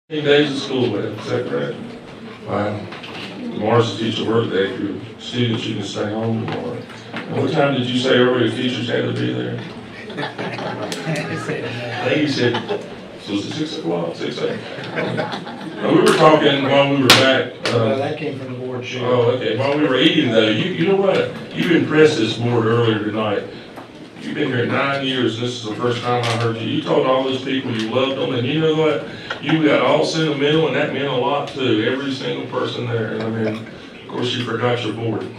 Days of school left, is that correct? Wow. Tomorrow's the teacher work day. If you're students, you can stay home tomorrow. And what time did you say earlier teachers had to be there? I think you said, so was it 6 o'clock, 6 a.m.? We were talking while we were back. That came from the board chair. Oh, okay. While we were eating though, you know what? You impressed this board earlier tonight. You've been here 9 years, and this is the first time I heard you. You told all those people you loved them, and you know what? You got all sentimental, and that meant a lot too. Every single person there. And I mean, of course, you forgot your board.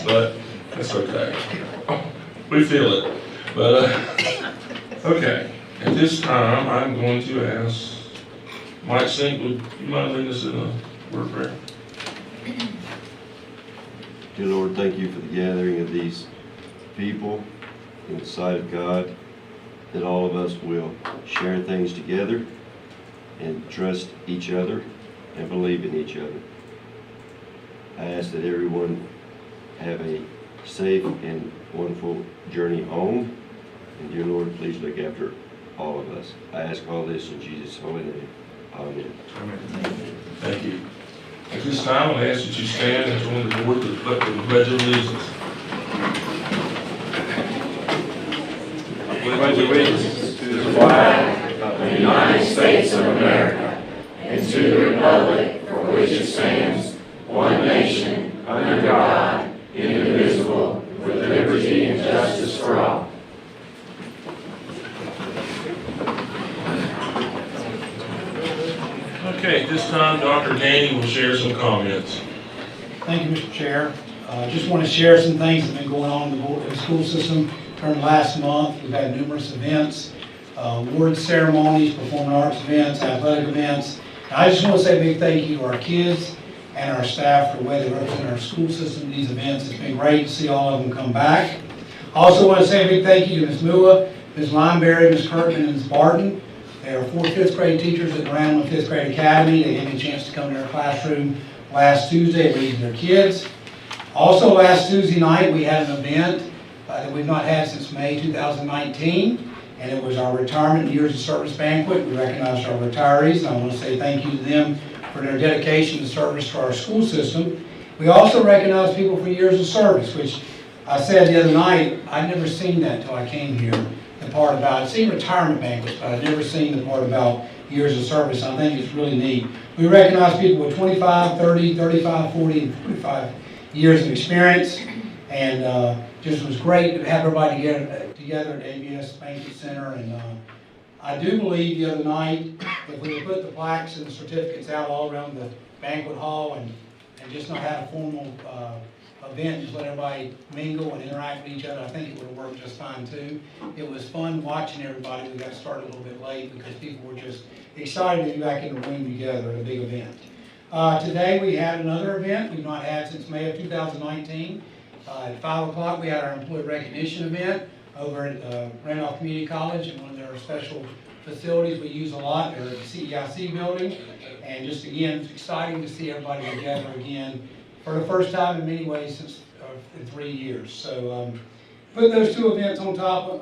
But that's okay. We feel it. But, okay. At this time, I'm going to ask Mike Sink, would you mind leading us in a word of prayer? Dear Lord, thank you for the gathering of these people in the sight of God, that all of us will share things together and trust each other and believe in each other. I ask that everyone have a safe and wonderful journey home. And dear Lord, please look after all of us. I ask all this in Jesus' holy name. Amen. Amen. Thank you. At this time, I ask that you stand and join the board to the Pledge of Allegiance. Pledge allegiance to the flag of the United States of America and to the republic for which it stands, one nation, under God, indivisible, with liberty and justice for all. Okay, at this time, Dr. Gainey will share some comments. Thank you, Mr. Chair. Just want to share some things that have been going on in the school system during the last month. We've had numerous events, award ceremonies, performing arts events, athletic events. And I just want to say a big thank you to our kids and our staff for the way they represent our school system in these events. It's been great to see all of them come back. I also want to say a big thank you to Ms. Mua, Ms. Lineberry, Ms. Kirkman, and Ms. Barton. They are 4th, 5th grade teachers at the Randall 5th grade academy. They gave me a chance to come to their classroom last Tuesday and read to their kids. Also last Tuesday night, we had an event that we've not had since May 2019, and it was our retirement years of service banquet. We recognized our retirees, and I want to say thank you to them for their dedication and service to our school system. We also recognize people for years of service, which I said the other night, I'd never seen that until I came here. The part about, I've seen retirement banquets, but I've never seen the part about years of service. I think it's really neat. We recognize people with 25, 30, 35, 40, and 45 years of experience, and just was great to have everybody together at ABS Banquet Center. And I do believe the other night, if we would put the plaques and the certificates out all around the banquet hall and just not have a formal event, just let everybody mingle and interact with each other, I think it would have worked just fine too. It was fun watching everybody. We got started a little bit late because people were just excited to be back in the room together at a big event. Today we had another event we've not had since May of 2019. At 5 o'clock we had our employee recognition event over at Randolph Community College in one of their special facilities we use a lot. They're at the CEIC building. And just again, it's exciting to see everybody together again for the first time in many ways since in 3 years. So put those two events on top of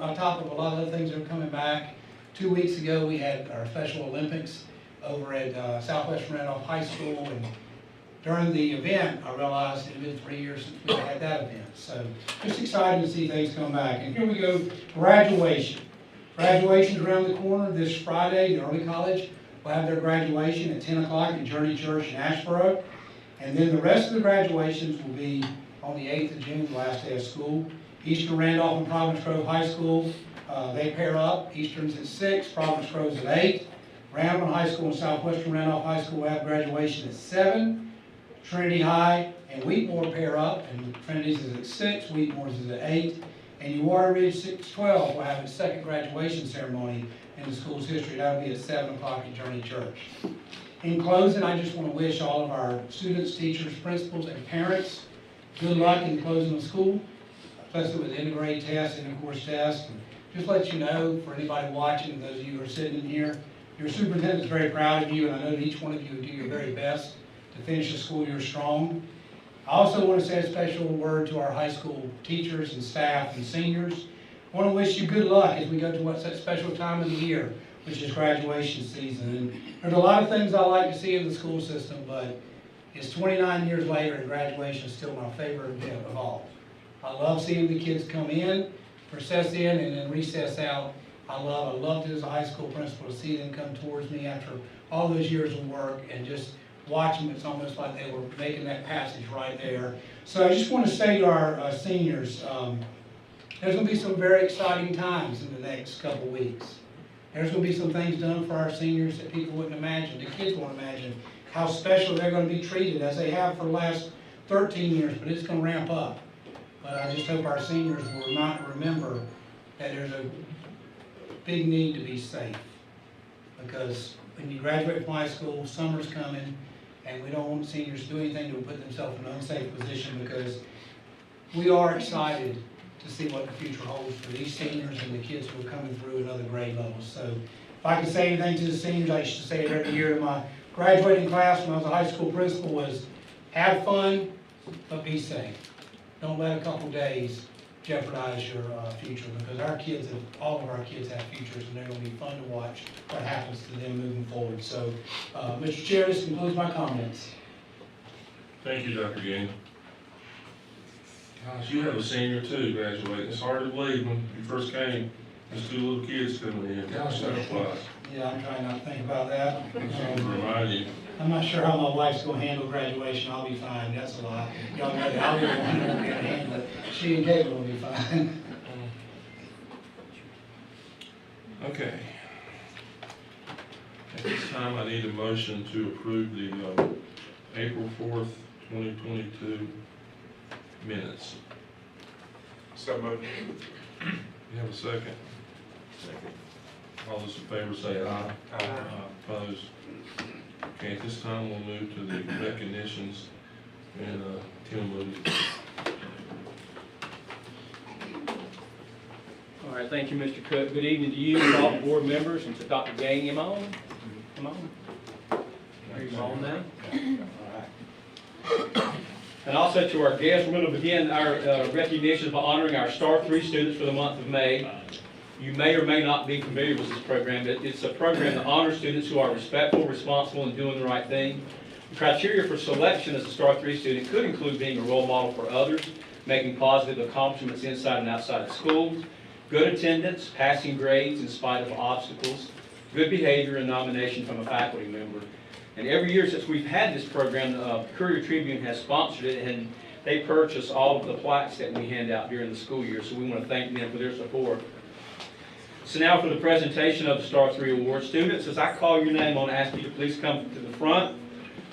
a lot of other things that are coming back. 2 weeks ago we had our Special Olympics over at Southwestern Randolph High School, and during the event I realized it had been 3 years since we had that event. So just excited to see things come back. And here we go, graduation. Graduation's around the corner this Friday. The early college will have their graduation at 10 o'clock at Journey Church in Ashboro. And then the rest of the graduations will be on the 8th of June, the last day of school. Eastern Randolph and Providence Grove High School, they pair up. Eastern's at 6, Providence Grove's at 8. Randall High School and Southwestern Randolph High School will have graduation at 7. Trinity High and Wheatmore pair up, and Trinity's is at 6, Wheatmore's is at 8. And Uwharrie Ridge 612 will have its second graduation ceremony in the school's history. That'll be at 7 o'clock at Journey Church. In closing, I just want to wish all of our students, teachers, principals, and parents good luck in the closing of school, especially with the end of grade tests and of course tests. And just let you know, for anybody watching, those of you who are sitting in here, your superintendent is very proud of you, and I know that each one of you will do your very best to finish the school year strong. I also want to say a special word to our high school teachers and staff and seniors. I want to wish you good luck as we go to what's that special time of the year which is graduation season. And there's a lot of things I like to see in the school system, but it's 29 years later and graduation is still my favorite event of all. I love seeing the kids come in, recess in, and then recess out. I loved it as a high school principal to see them come towards me after all those years of work and just watch them. It's almost like they were making that passage right there. So I just want to say to our seniors, there's going to be some very exciting times in the next couple weeks. There's going to be some things done for our seniors that people wouldn't imagine, the kids won't imagine, how special they're going to be treated as they have for the last 13 years, but it's going to ramp up. But I just hope our seniors will not remember that there's a big need to be safe. Because when you graduate from high school, summer's coming, and we don't want seniors to do anything to put themselves in an unsafe position, because we are excited to see what the future holds for these seniors and the kids who are coming through at other grade levels. So if I could say anything to the seniors, I used to say it every year in my graduating class when I was a high school principal, was have fun, but be safe. Don't let a couple days jeopardize your future, because our kids, all of our kids have futures, and they're going to be fun to watch what happens to them moving forward. So, Mr. Chair, this concludes my comments. Thank you, Dr. Gaines. Gosh, you have a senior too graduating. It's hard to believe when you first came, there's two little kids coming in. Gosh, that applies. Yeah, I'm trying not to think about that. Remind you. I'm not sure how my wife's going to handle graduation. I'll be fine. That's a lie. Y'all know that. I'll be the one who won't be able to handle it. She and Kate will be fine. Okay. At this time, I need a motion to approve the April 4th, 2022 minutes. So moved. You have a second? Second. All those in favor say aye. Aye. Opposed? Okay, at this time, we'll move to the recognitions, and Tim will. All right, thank you, Mr. Cook. Good evening to you and all the board members, and to Dr. Gang. Am I on? Am I on? Are you on now? All right. And also to our guests, we're going to begin our recognitions by honoring our Star 3 students for the month of May. You may or may not be familiar with this program, but it's a program that honors students who are respectful, responsible, and doing the right thing. The criteria for selection as a Star 3 student could include being a role model for others, making positive accomplishments inside and outside of school, good attendance, passing grades in spite of obstacles, good behavior, and nomination from a faculty member. And every year since we've had this program, the Courier Tribune has sponsored it, and they purchase all of the plaques that we hand out during the school year, so we want to thank them for their support. So now for the presentation of the Star 3 Award. Students, as I call your name, I want to ask you to please come to the front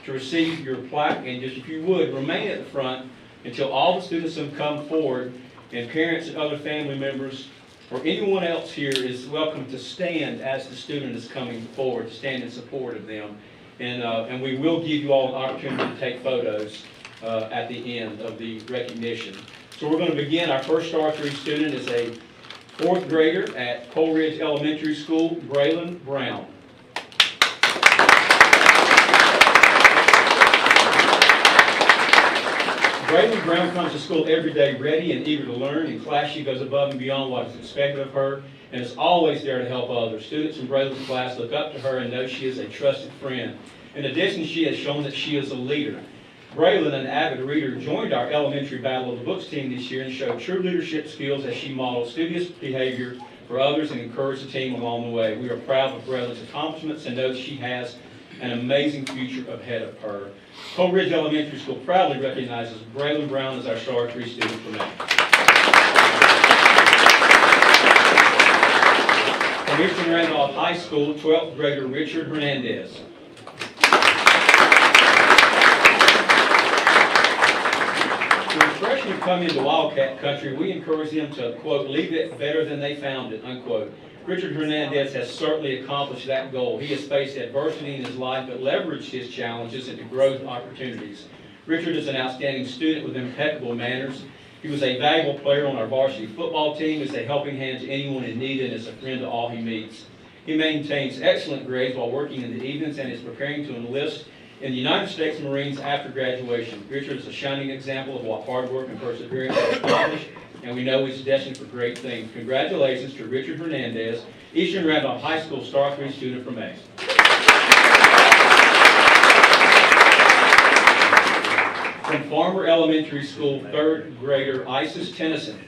to receive your plaque, and just if you would, remain at the front until all the students have come forward, and parents and other family members or anyone else here is welcome to stand as the student is coming forward, to stand in support of them. And we will give you all an opportunity to take photos at the end of the recognition. So we're going to begin. Our first Star 3 student is a 4th grader at Coleridge Elementary School, Braylon Brown. Braylon Brown comes to school every day ready and eager to learn. In class, she goes above and beyond what is expected of her and is always there to help others. Students in Braylon's class look up to her and know she is a trusted friend. In addition, she has shown that she is a leader. Braylon, an avid reader, joined our elementary Battle of the Books team this year and showed true leadership skills as she modeled studious behavior for others and encouraged the team along the way. We are proud of Braylon's accomplishments and know that she has an amazing future ahead of her. Coleridge Elementary School proudly recognizes Braylon Brown as our Star 3 student for May. From Eastern Randolph High School, 12th grader Richard Hernandez. When freshmen come into Wildcat country, we encourage them to, quote, leave it better than they found it, unquote. Richard Hernandez has certainly accomplished that goal. He has faced adversity in his life, but leveraged his challenges into growth opportunities. Richard is an outstanding student with impeccable manners. He was a valuable player on our varsity football team, is a helping hand to anyone in need, and is a friend to all he meets. He maintains excellent grades while working in the evenings and is preparing to enlist in the United States Marines after graduation. Richard is a shining example of what hard work and perseverance can accomplish, and we know he's destined for great things. Congratulations to Richard Hernandez, Eastern Randolph High School Star 3 student from May. From Farmer Elementary School, third grader Isis Tennyson.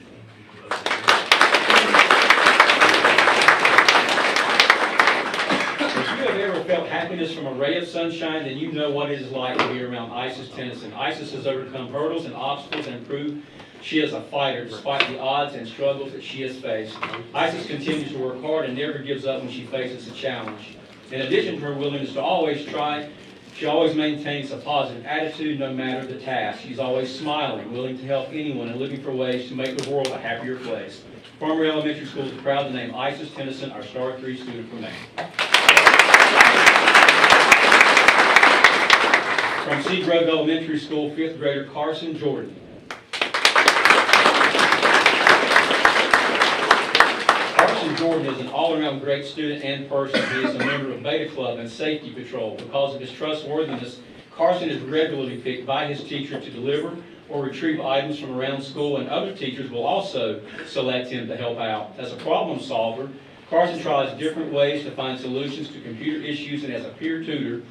If you have ever felt happiness from a ray of sunshine, then you know what it is like to be around Isis Tennyson. Isis has overcome hurdles and obstacles and proved she is a fighter despite the odds and struggles that she has faced. Isis continues to work hard and never gives up when she faces a challenge. In addition to her willingness to always try, she always maintains a positive attitude no matter the task. She's always smiling, willing to help anyone, and looking for ways to make the world a happier place. Farmer Elementary School is proud to name Isis Tennyson our Star 3 student from Maine. From Seagrove Elementary School, 5th grader Carson Jordan. Carson Jordan is an all-around great student and person. He is a member of Beta Club and Safety Patrol. Because of his trustworthiness, Carson is regularly picked by his teacher to deliver or retrieve items from around school, and other teachers will also select him to help out. As a problem solver, Carson tries different ways to find solutions to computer issues, and as a peer tutor,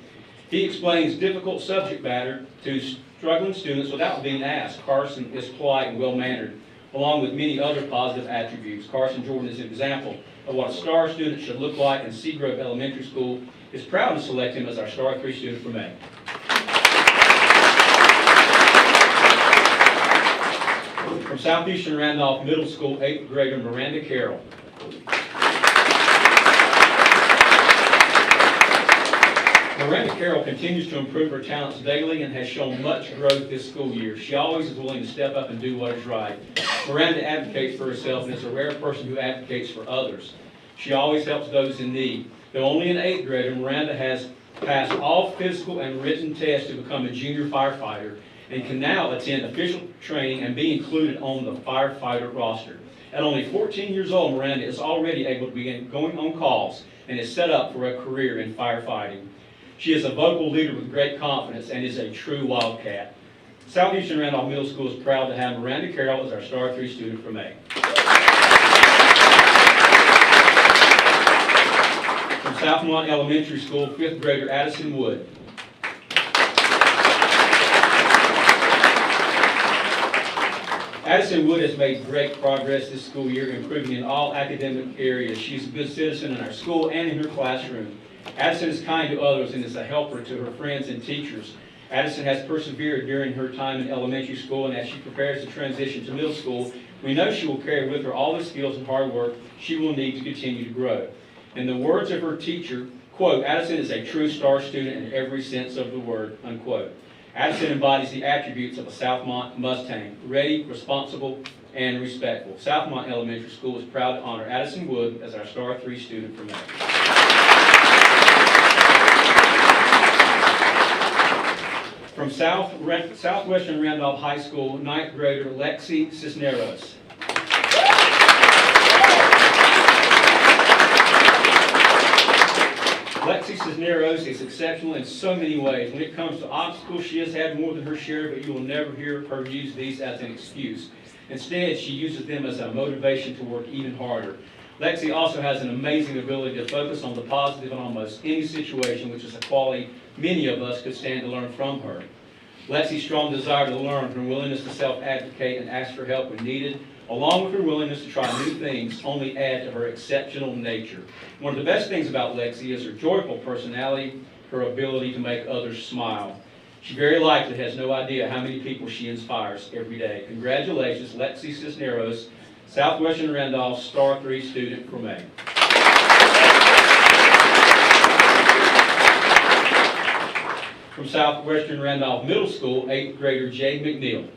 he explains difficult subject matter to struggling students without being asked. Carson is polite and well-mannered, along with many other positive attributes. Carson Jordan is an example of what a STAR student should look like, and Seagrove Elementary School is proud to select him as our Star 3 student for May. From Southeastern Randolph Middle School, 8th grader Miranda Carroll. Miranda Carroll continues to improve her talents daily and has shown much growth this school year. She always is willing to step up and do what is right. Miranda advocates for herself and is a rare person who advocates for others. She always helps those in need. Though only an 8th grader, Miranda has passed all physical and written tests to become a junior firefighter and can now attend official training and be included on the firefighter roster. At only 14 years old, Miranda is already able to begin going on calls and is set up for a career in firefighting. She is a vocal leader with great confidence and is a true wildcat. Southeastern Randolph Middle School is proud to have Miranda Carroll as our Star 3 student for May. From Southmont Elementary School, 5th grader Addison Wood. Addison Wood has made great progress this school year, improving in all academic areas. She's a good citizen in our school and in her classroom. Addison is kind to others and is a helper to her friends and teachers. Addison has persevered during her time in elementary school, and as she prepares to transition to middle school, we know she will carry with her all the skills and hard work she will need to continue to grow. In the words of her teacher, quote, Addison is a true STAR student in every sense of the word, unquote. Addison embodies the attributes of a Southmont Mustang, ready, responsible, and respectful. Southmont Elementary School is proud to honor Addison Wood as our Star 3 student for May. From Southwestern Randolph High School, 9th grader Lexi Cisneros. Lexi Cisneros is exceptional in so many ways. When it comes to obstacles, she has had more than her share, but you will never hear her use these as an excuse. Instead, she uses them as a motivation to work even harder. Lexi also has an amazing ability to focus on the positive in almost any situation, which is a quality many of us could stand to learn from her. Lexi's strong desire to learn, her willingness to self-advocate and ask for help when needed, along with her willingness to try new things, only add to her exceptional nature. One of the best things about Lexi is her joyful personality, her ability to make others smile. She very likely has no idea how many people she inspires every day. Congratulations, Lexi Cisneros, Southwestern Randolph Star 3 student for May. From Southwestern Randolph Middle School, 8th grader Jade McNeil.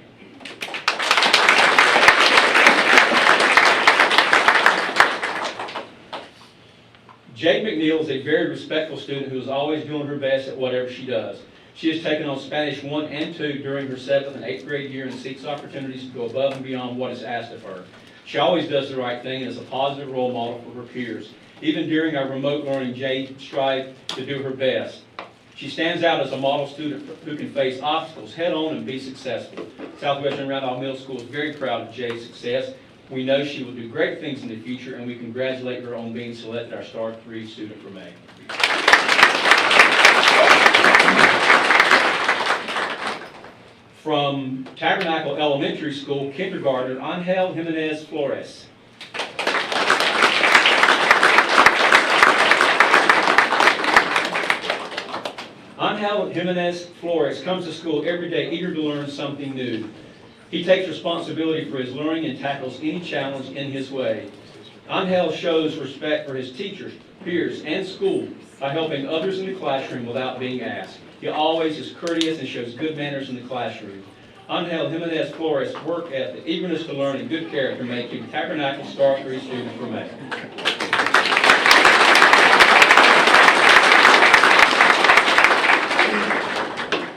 Jade McNeil is a very respectful student who is always doing her best at whatever she does. She has taken on Spanish 1 and 2 during her 7th and 8th grade year and seeks opportunities to go above and beyond what is asked of her. She always does the right thing and is a positive role model for her peers. Even during our remote learning, Jade strived to do her best. She stands out as a model student who can face obstacles head-on and be successful. Southwestern Randolph Middle School is very proud of Jay's success. We know she will do great things in the future, and we congratulate her on being selected our Star 3 student for May. From Tabernacle Elementary School, kindergartner Angel Jimenez Flores. Angel Jimenez Flores comes to school every day eager to learn something new. He takes responsibility for his learning and tackles any challenge in his way. Angel shows respect for his teachers, peers, and school by helping others in the classroom without being asked. He always is courteous and shows good manners in the classroom. Angel Jimenez Flores' work ethic, eagerness to learn, and good character make him Tabernacle Star 3 student for May.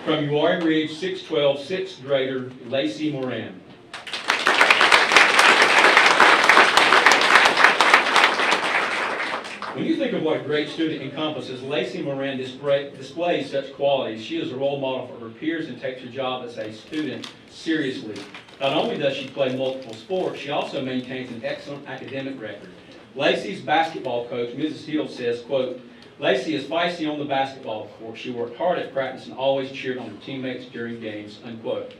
From Uwharrie Ridge, 612, 6th grader Lacey Moran. When you think of what a great student encompasses, Lacey Moran displays such qualities. She is a role model for her peers and takes her job as a student seriously. Not only does she play multiple sports, she also maintains an excellent academic record. Lacey's basketball coach, Mrs. Hill, says, quote, "Lacey is feisty on the basketball court. She worked hard at practice and always cheered on her teammates during games," unquote.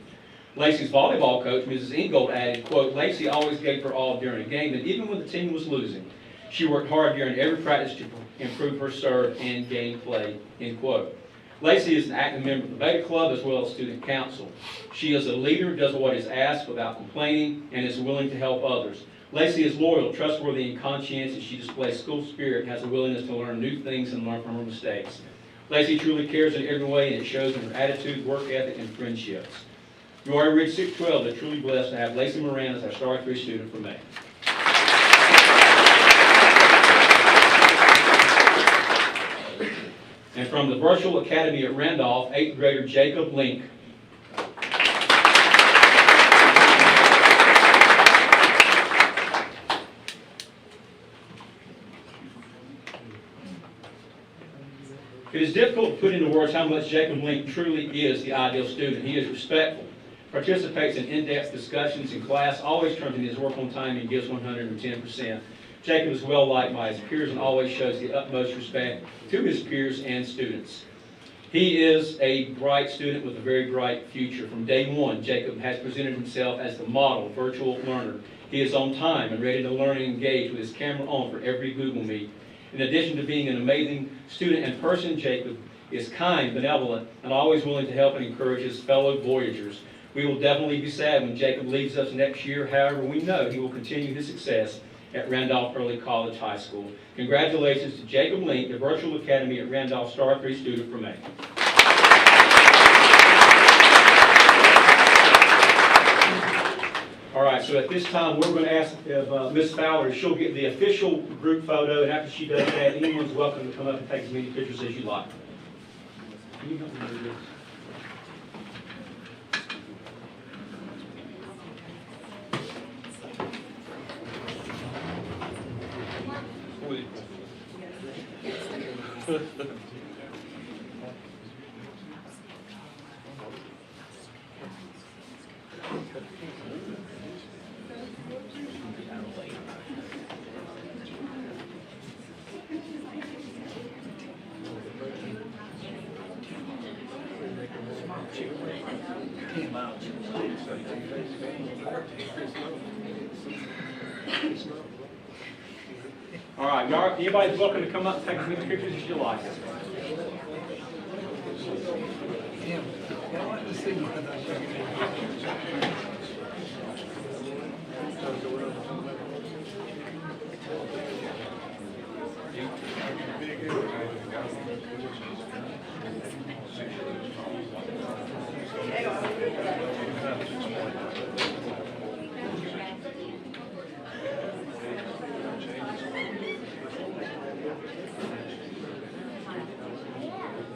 Lacey's volleyball coach, Mrs. Ingold, added, quote, "Lacey always gave her all during a game, and even when the team was losing. She worked hard during every practice to improve her serve and game play," end quote. Lacey is an active member of the Beta Club as well as student council. She is a leader, does what is asked without complaining, and is willing to help others. Lacey is loyal, trustworthy, and conscientious. She displays school spirit and has a willingness to learn new things and learn from her mistakes. Lacey truly cares in every way, and it shows in her attitude, work ethic, and friendships. Uwharrie Ridge 612, they're truly blessed to have Lacey Moran as our Star 3 student for May. And from the Virtual Academy at Randolph, 8th grader Jacob Link. It is difficult to put into words how much Jacob Link truly is the ideal student. He is respectful, participates in in-depth discussions in class, always turns in his work on time, and gives 110%. Jacob is well liked by his peers and always shows the utmost respect to his peers and students. He is a bright student with a very bright future. From day one, Jacob has presented himself as the model virtual learner. He is on time and ready to learn and engage with his camera on for every Google Meet. In addition to being an amazing student and person, Jacob is kind, benevolent, and always willing to help and encourage his fellow Voyagers. We will definitely be sad when Jacob leaves us next year. However, we know he will continue his success at Randolph Early College High School. Congratulations to Jacob Link, the Virtual Academy at Randolph Star 3 student for May. All right, so at this time, we're going to ask if Ms. Fowler, she'll get the official group photo, and after she does that, anyone's welcome to come up and take as many pictures as you like. Can you help me do this? All right, anybody's welcome to come up and take as many pictures as you like.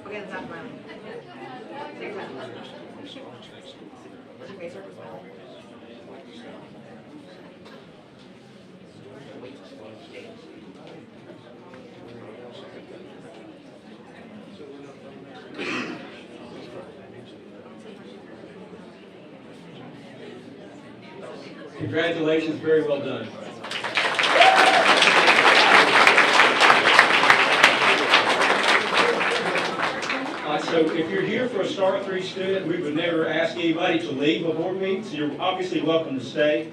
Okay, the top round. Take time. Okay, circle smile. Congratulations, very well done. So if you're here for a Star 3 student, we would never ask anybody to leave a board meeting, so you're obviously welcome to stay.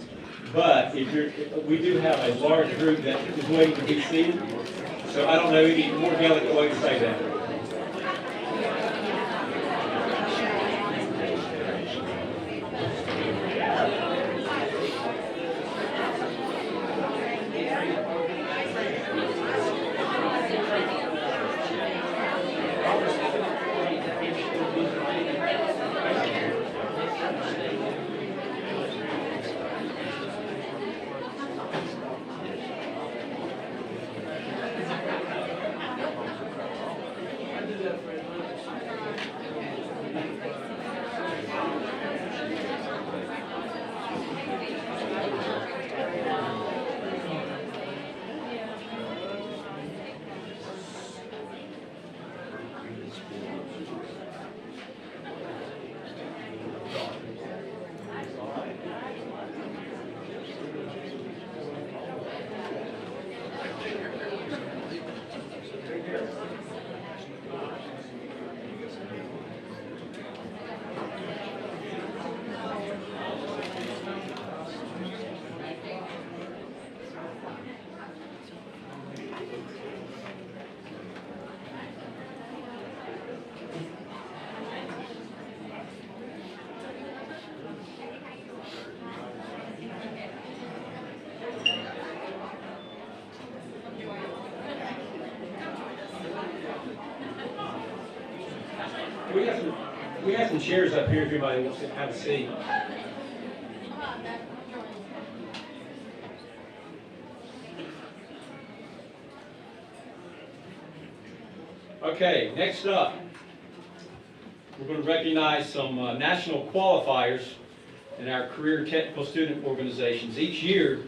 But we do have a large group that is waiting to be seated, so I don't know any more delicate way to say that. We have some chairs up here if anybody wants to have a seat. Okay, next up, we're going to recognize some national qualifiers in our career technical student organizations. Each year,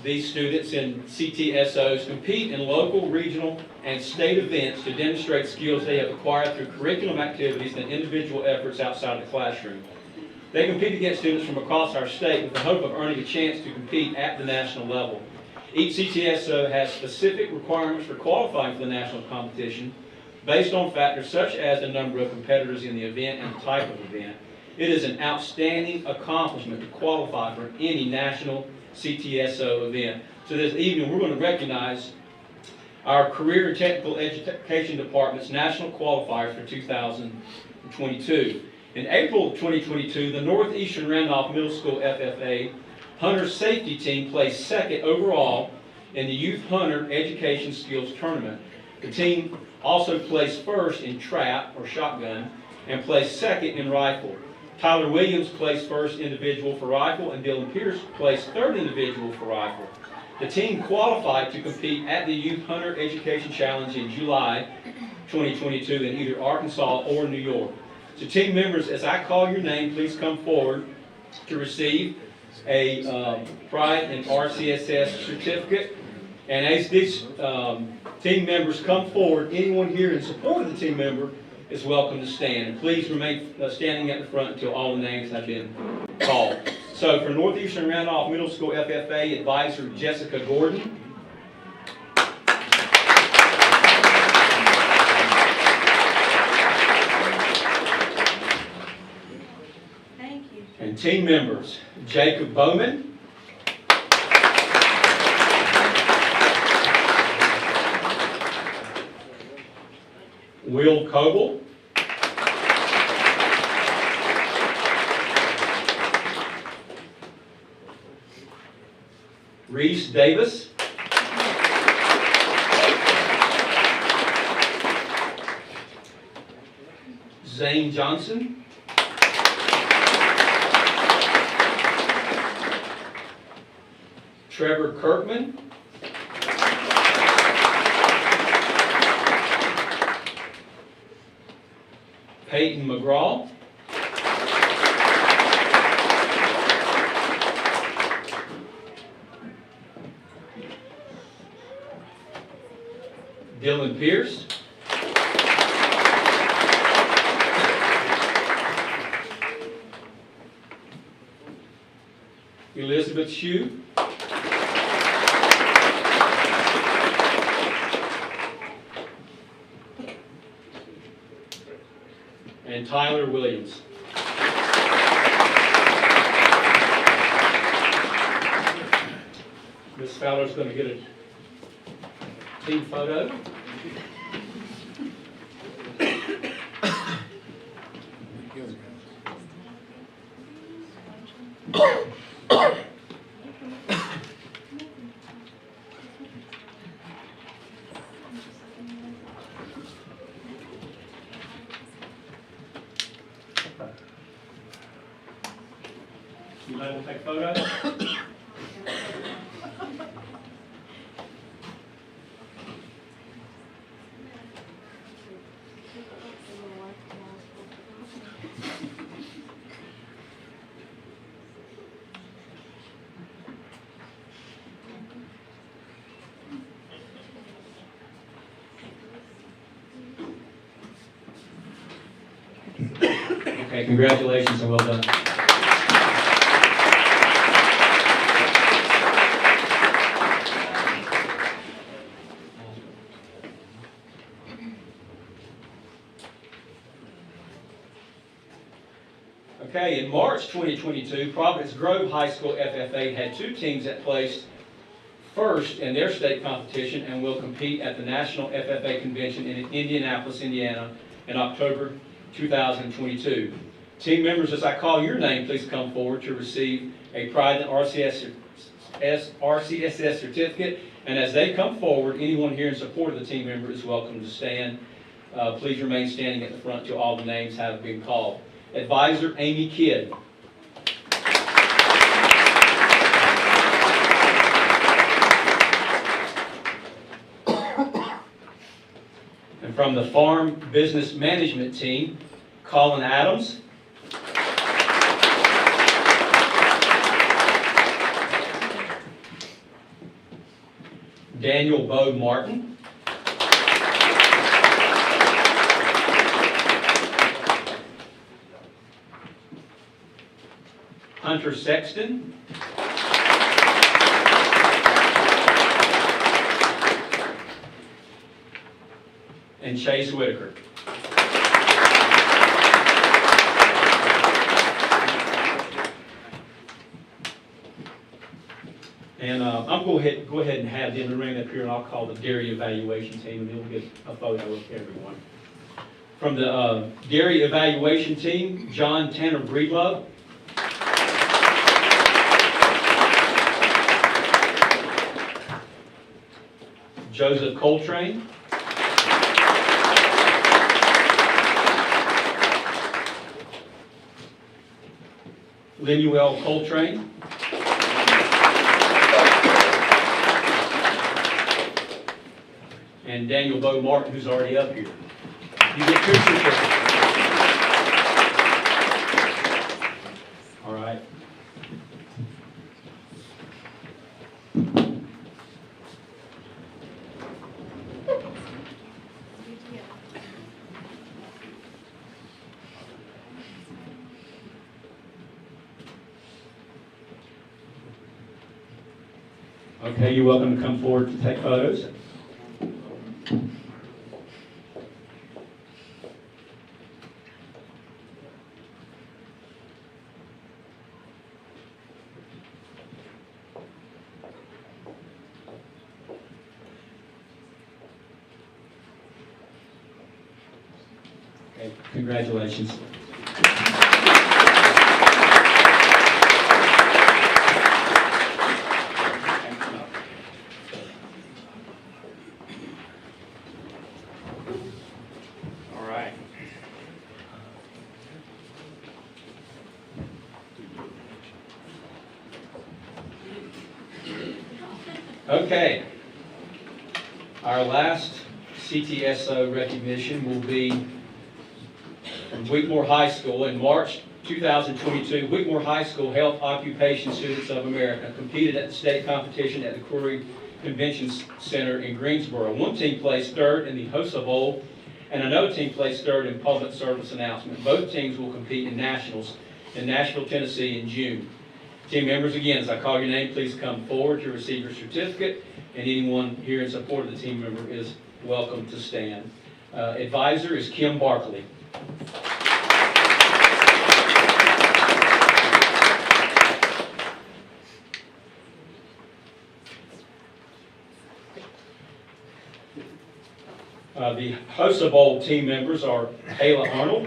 these students in CTSOs compete in local, regional, and state events to demonstrate skills they have acquired through curriculum activities and individual efforts outside the classroom. They compete against students from across our state with the hope of earning a chance to compete at the national level. Each CTSO has specific requirements for qualifying for the national competition based on factors such as the number of competitors in the event and the type of event. It is an outstanding accomplishment to qualify for any national CTSO event. So this evening we're going to recognize our Career and Technical Education Department's national qualifiers for 2022. In April of 2022, the Northeastern Randolph Middle School FFA Hunter Safety Team placed second overall in the Youth Hunter Education Skills Tournament. The team also placed first in trap or shotgun and placed second in rifle. Tyler Williams placed first individual for rifle and Dylan Pierce placed third individual for rifle. The team qualified to compete at the Youth Hunter Education Challenge in July 2022 in either Arkansas or New York. So team members, as I call your name, please come forward to receive a Pride and RCSS certificate. And as these team members come forward, anyone here in support of the team member is welcome to stand. And please remain standing at the front until all the names have been called. So for Northeastern Randolph Middle School FFA Advisor Jessica Gordon. Thank you. And team members, Jacob Bowman. Will Coble. Reese Davis. Zane Johnson. Trevor Kirkman. Peyton McGraw. Dylan Pierce. Elizabeth Elizabeth Shue. And Tyler Williams. Miss Fowler's going to get a team photo. You might want to take a photo. Okay, congratulations and well done. Okay, in March 2022, Providence Grove High School FFA had 2 teams that placed first in their state competition and will compete at the National FFA Convention in Indianapolis, Indiana in October 2022. Team members, as I call your name, please come forward to receive a Pride in RCSS certificate. And as they come forward, anyone here in support of the team member is welcome to stand. Please remain standing at the front till all the names have been called. Advisor Amy Kidd. And from the Farm Business Management Team, Colin Adams. Daniel Bo Martin. Hunter Sexton. And Chase Whitaker. And I'm go ahead and have them remain up here, and I'll call the dairy evaluation team, and they'll get a photo of everyone. From the dairy evaluation team, John Tanner Breedlove. Joseph Coltrane. Lemuel Coltrane. And Daniel Bo Martin, who's already up here. You get 2 certificates. All right. Okay, you're welcome to come forward to take photos. Okay, congratulations. All right. Okay. Our last CTSO recognition will be from Whitmore High School. In March 2022, Whitmore High School Health Occupation Students of America competed at the state competition at the Curry Convention Center in Greensboro. One team placed third in the HOSA Bowl, and another team placed third in public service announcement. Both teams will compete in nationals in Nashville, Tennessee in June. Team members, again, as I call your name, please come forward to receive your certificate, and anyone here in support of the team member is welcome to stand. Advisor is Kim Barkley. The HOSA Bowl team members are Ayla Arnold,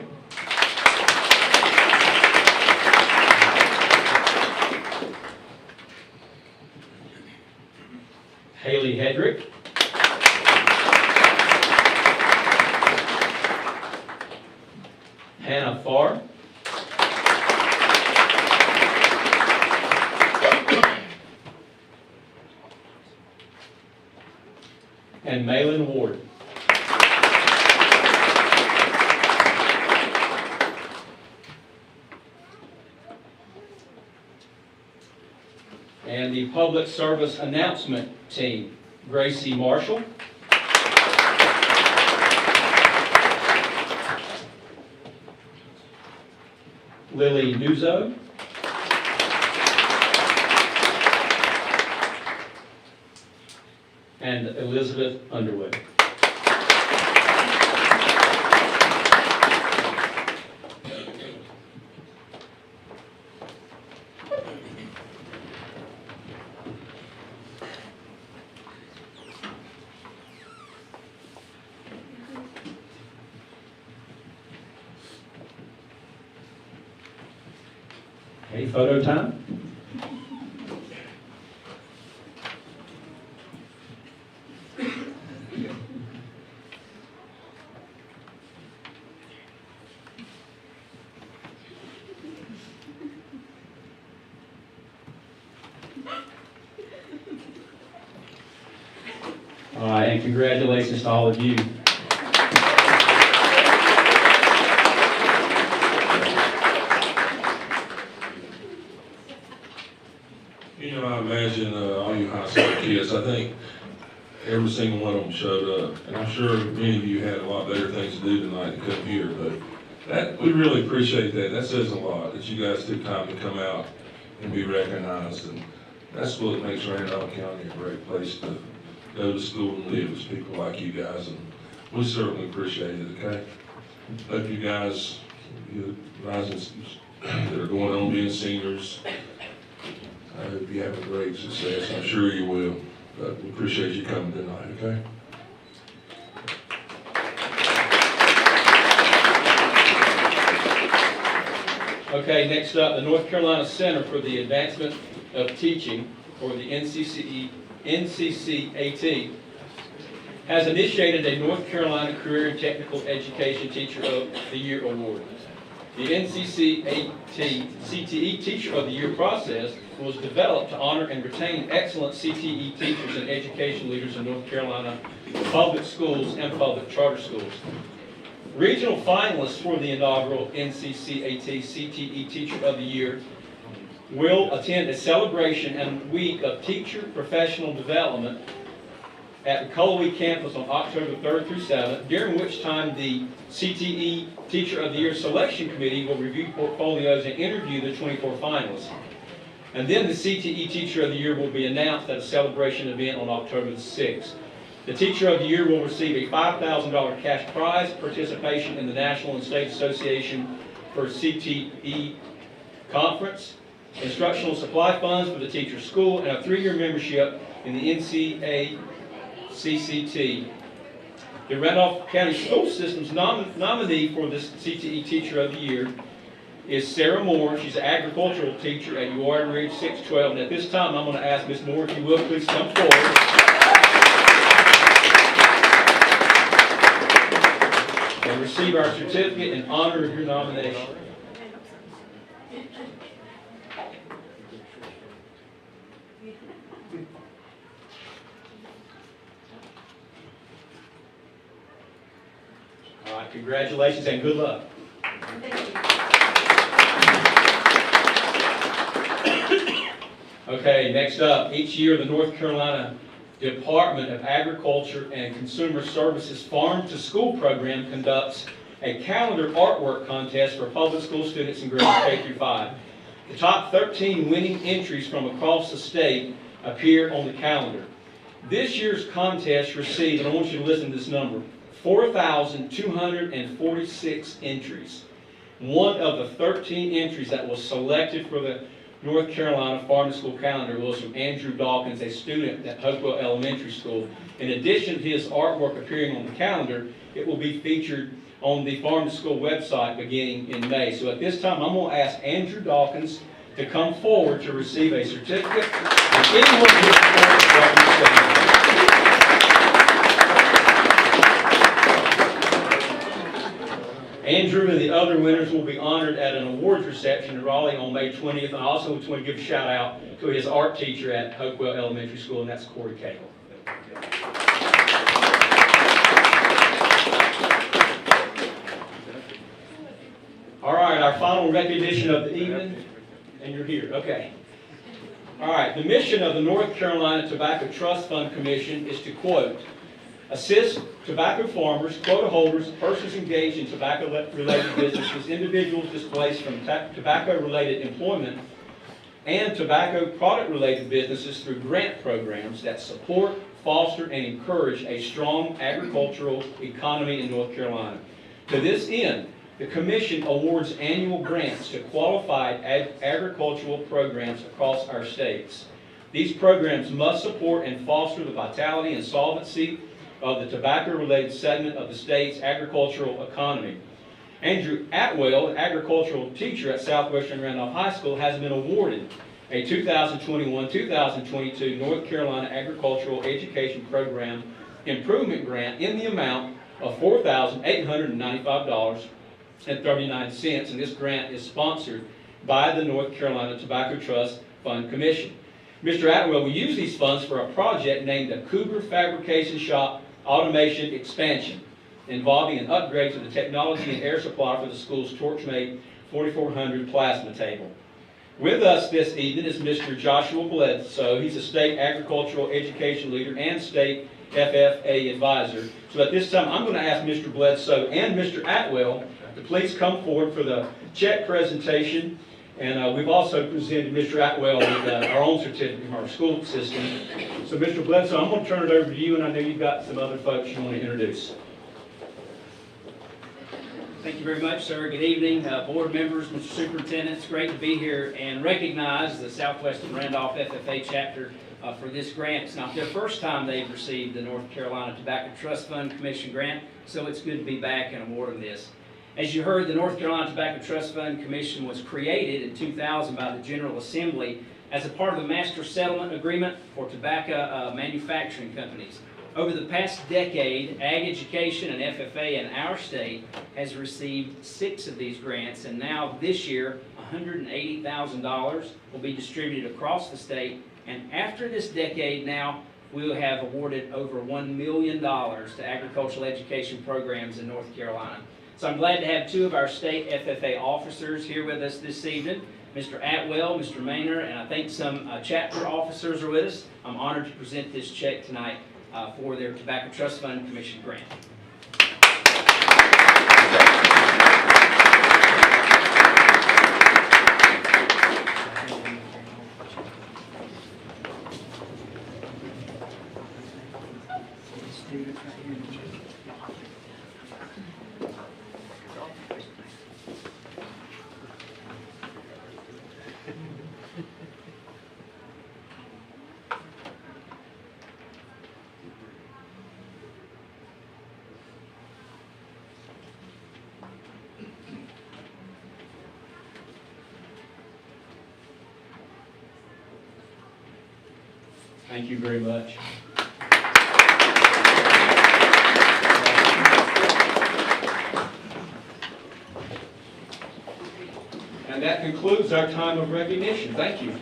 Haley Hedrick, Hannah Farr, and Malin Ward. And the Public Service Announcement Team, Gracie Marshall, Lily Nuzzo, and Elizabeth Underwood. Okay, photo time. All right, and congratulations to all of you. You know, I imagine all you high school kids, I think every single one of them showed up. And I'm sure many of you had a lot better things to do tonight to come here, but that, we really appreciate that. That says a lot, that you guys took time to come out and be recognized. And that's what makes Randolph County a great place to go to school and live, is people like you guys. And we certainly appreciate it, okay? Hope you guys, you rising that are going on being seniors, I hope you have a great success. I'm sure you will. But we appreciate you coming tonight, okay? Okay, next up, the North Carolina Center for the Advancement of Teaching, or the NCCAT, has initiated a North Carolina Career and Technical Education Teacher of the Year Award. The NCCAT CTE Teacher of the Year process was developed to honor and retain excellent CTE teachers and education leaders in North Carolina public schools and public charter schools. Regional finalists for the inaugural NCCAT CTE Teacher of the Year will attend a celebration and week of teacher professional development at the Cullowhee campus on October 3rd through 7th, during which time the CTE Teacher of the Year Selection Committee will review portfolios and interview the 24 finalists. And then the CTE Teacher of the Year will be announced at a celebration event on October the 6th. The Teacher of the Year will receive a $5,000 cash prize, participation in the National and State Association for CTE Conference, instructional supply funds for the teacher's school, and a 3-year membership in the NCACCT. The Randolph County School System's nominee for this CTE Teacher of the Year is Sarah Moore. She's an agricultural teacher at Uwharton Ridge 612. And at this time, I'm going to ask Ms. Moore, if you will, please come forward. And receive our certificate in honor of your nomination. All right, congratulations and good luck. Okay, next up, each year the North Carolina Department of Agriculture and Consumer Services Farm to School program conducts a calendar artwork contest for public school students in grades K through 5. The top 13 winning entries from across the state appear on the calendar. This year's contest received, and I want you to listen to this number, 4,246 entries. One of the 13 entries that was selected for the North Carolina Farm to School calendar was from Andrew Dawkins, a student at Hopewell Elementary School. In addition to his artwork appearing on the calendar, it will be featured on the Farm to School website beginning in May. So at this time, I'm going to ask Andrew Dawkins to come forward to receive a certificate. And anyone who is welcome to stand. Andrew and the other winners will be honored at an awards reception in Raleigh on May 20th. And I also want to give a shout out to his art teacher at Hopewell Elementary School, and that's Corey Cagle. All right, our final recognition of the evening, and you're here, okay. All right, the mission of the North Carolina Tobacco Trust Fund Commission is to, quote, assist tobacco farmers, quota holders, persons engaged in tobacco-related businesses, individuals displaced from tobacco-related employment, and tobacco product-related businesses through grant programs that support, foster, and encourage a strong agricultural economy in North Carolina. To this end, the Commission awards annual grants to qualified agricultural programs across our states. These programs must support and foster the vitality and solvency of the tobacco-related segment of the state's agricultural economy. Andrew Atwell, an agricultural teacher at Southwestern Randolph High School, has been awarded a 2021-2022 North Carolina Agricultural Education Program Improvement Grant in the amount of $4,895.39, and this grant is sponsored by the North Carolina Tobacco Trust Fund Commission. Mr. Atwell will use these funds for a project named the Cougar Fabrication Shop Automation Expansion, involving an upgrade to the technology and air supply for the school's Torchmate 4400 plasma table. With us this evening is Mr. Joshua Bledsoe. He's a state agricultural education leader and state FFA advisor. So at this time, I'm going to ask Mr. Bledsoe and Mr. Atwell to please come forward for the check presentation. And we've also presented Mr. Atwell with our own certificate from our school system. So Mr. Bledsoe, I'm going to turn it over to you, and I know you've got some other folks you want to introduce. Thank you very much, sir. Good evening, board members, Mr. Superintendent. It's great to be here and recognize the Southwestern Randolph FFA chapter for this grant. It's not their first time they've received the North Carolina Tobacco Trust Fund Commission grant, so it's good to be back and awarding this. As you heard, the North Carolina Tobacco Trust Fund Commission was created in 2000 by the General Assembly as a part of the Master Settlement Agreement for tobacco manufacturing companies. Over the past decade, Ag Education and FFA in our state has received 6 of these grants, and now this year, $180,000 will be distributed across the state, and after this decade now, we will have awarded over $1 million to agricultural education programs in North Carolina. So I'm glad to have 2 of our state FFA officers here with us this evening, Mr. Atwell, Mr. Maynor, and I think some chapter officers are with us. I'm honored to present this check tonight for their Tobacco Trust Fund Commission grant. Thank you very much. And that concludes our time of recognition. Thank you.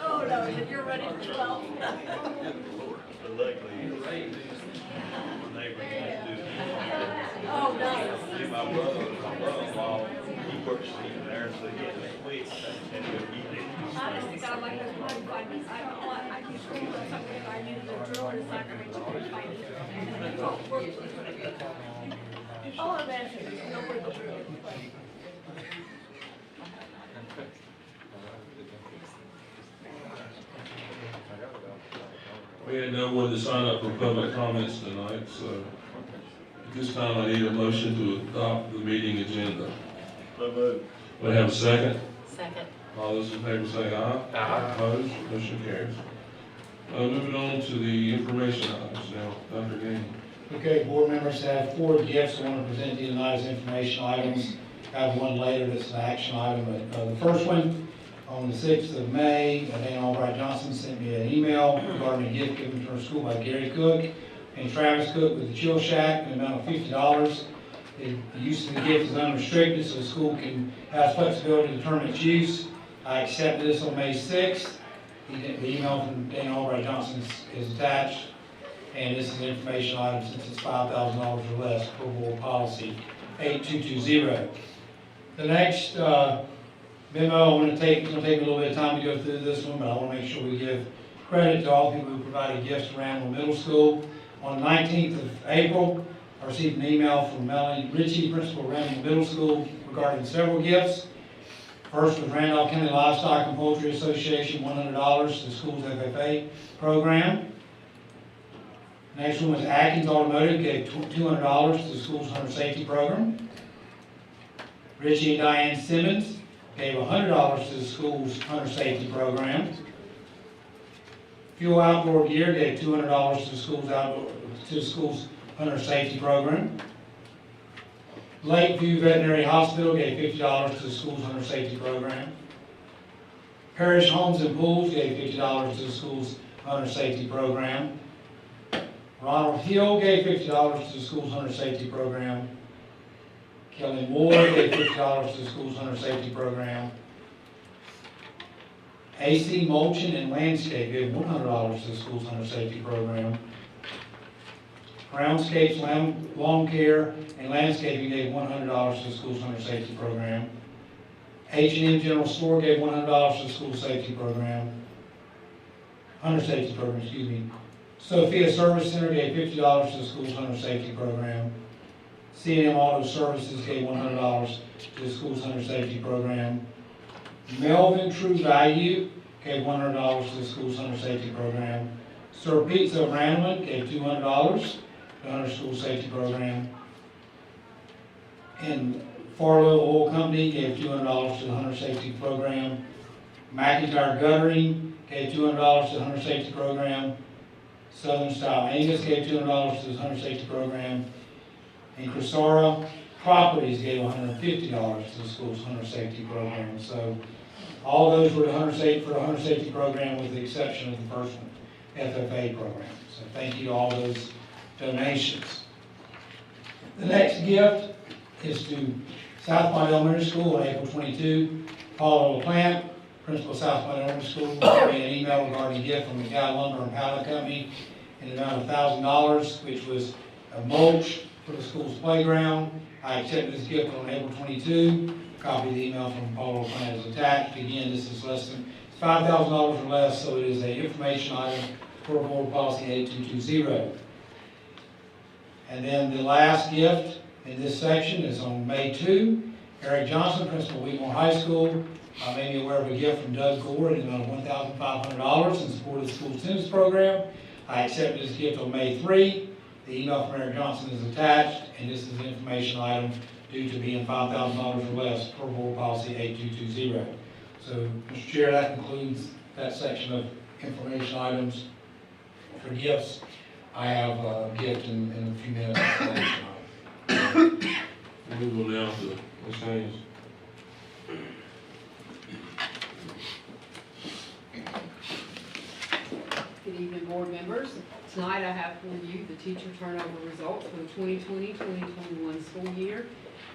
Oh, no, you're ready for 12. Oh, nice. My brother-in-law, he works in there, so he had to quit and he'll eat it. I just think I like those 45 minutes. I don't know what, I can scream or something if I needed a drill or something, I can find it. Oh, man, no way to drill. We had no one to sign up for public comments tonight, so at this time I need a motion to adopt the meeting agenda. So moved. We have a second? Second. All those in favor say aye. Aye. Opposed? Motion carries. Moving on to the information items now, Dr. Gaines. Okay, board members have 4 gifts I want to present to you tonight as information items. I have one later that's an action item, but the first one, on the 6th of May, Dana Albright Johnson sent me an email regarding a gift given to her school by Gary Cook and Travis Cook with the Chill Shack in the amount of $50. The use of the gift is unrestricted, so the school can have flexibility to determine its use. I accepted this on May 6th. The email from Dana Albright Johnson is attached, and this is an information item since it's $5,000 or less per board policy 8220. The next memo, it's going to take a little bit of time to go through this one, but I want to make sure we give credit to all the people who provided gifts to Randall Middle School. On the 19th of April, I received an email from Melanie Ritchie, principal of Randall Middle School, regarding several gifts. First was Randolph County Livestock and Poultry Association, $100 to the school's FFA program. Next one was Atkins Automotive, gave $200 to the school's hunter safety program. Richie and Diane Simmons gave $100 to the school's hunter safety program. Fuel Outdoor Gear gave $200 to the school's hunter safety program. Lakeview Veterinary Hospital gave $50 to the school's hunter safety program. Parish Homes and Pools gave $50 to the school's hunter safety program. Ronald Hill gave $50 to the school's hunter safety program. Kelly Moore gave $50 to the school's hunter safety program. AC Mulching and Landscape gave $100 to the school's hunter safety program. Groundscapes, Lawn Care, and Landscaping gave $100 to the school's hunter safety program. H&M General Store gave $100 to the school safety program. Hunter safety program, excuse me. Sophia Service Center gave $50 to the school's hunter safety program. C&M Auto Services gave $100 to the school's hunter safety program. Melvin True Value gave $100 to the school's hunter safety program. Sir Pizza of Randleman gave $200 to the hunter school safety program. And Farlow Oil Company gave $200 to the hunter safety program. McIntyre Guttering gave $200 to the hunter safety program. Southern Style Angus gave $200 to the hunter safety program. And Crisara Properties gave $150 to the school's hunter safety program. So all those were the hunter safety program with the exception of the first one, FFA program. So thank you to all those donations. The next gift is to South Point Elementary School on April 22. Paula LaPlante, principal of South Point Elementary School, sent me an email regarding a gift from McDowell Lumber and Pallet Company in the amount of $1,000, which was a mulch for the school's playground. I accepted this gift on April 22. Copy of the email from Paula LaPlante is attached. Again, this is less than $5,000 or less, so it is an information item for board policy 8220. And then the last gift in this section is on May 2. Eric Johnson, principal of Wheatmore High School, made me aware of a gift from Doug Gore in the amount of $1,500 in support of the school's tennis program. I accepted this gift on May 3. The email from Eric Johnson is attached, and this is an information item due to being $5,000 or less per board policy 8220. So, Mr. Chair, that concludes that section of information items for gifts. I have a gift in a few minutes. We will now to Ms. Haynes. Good Good evening, board members. Tonight I have for you the teacher turnover results for the 2020-2021 school year.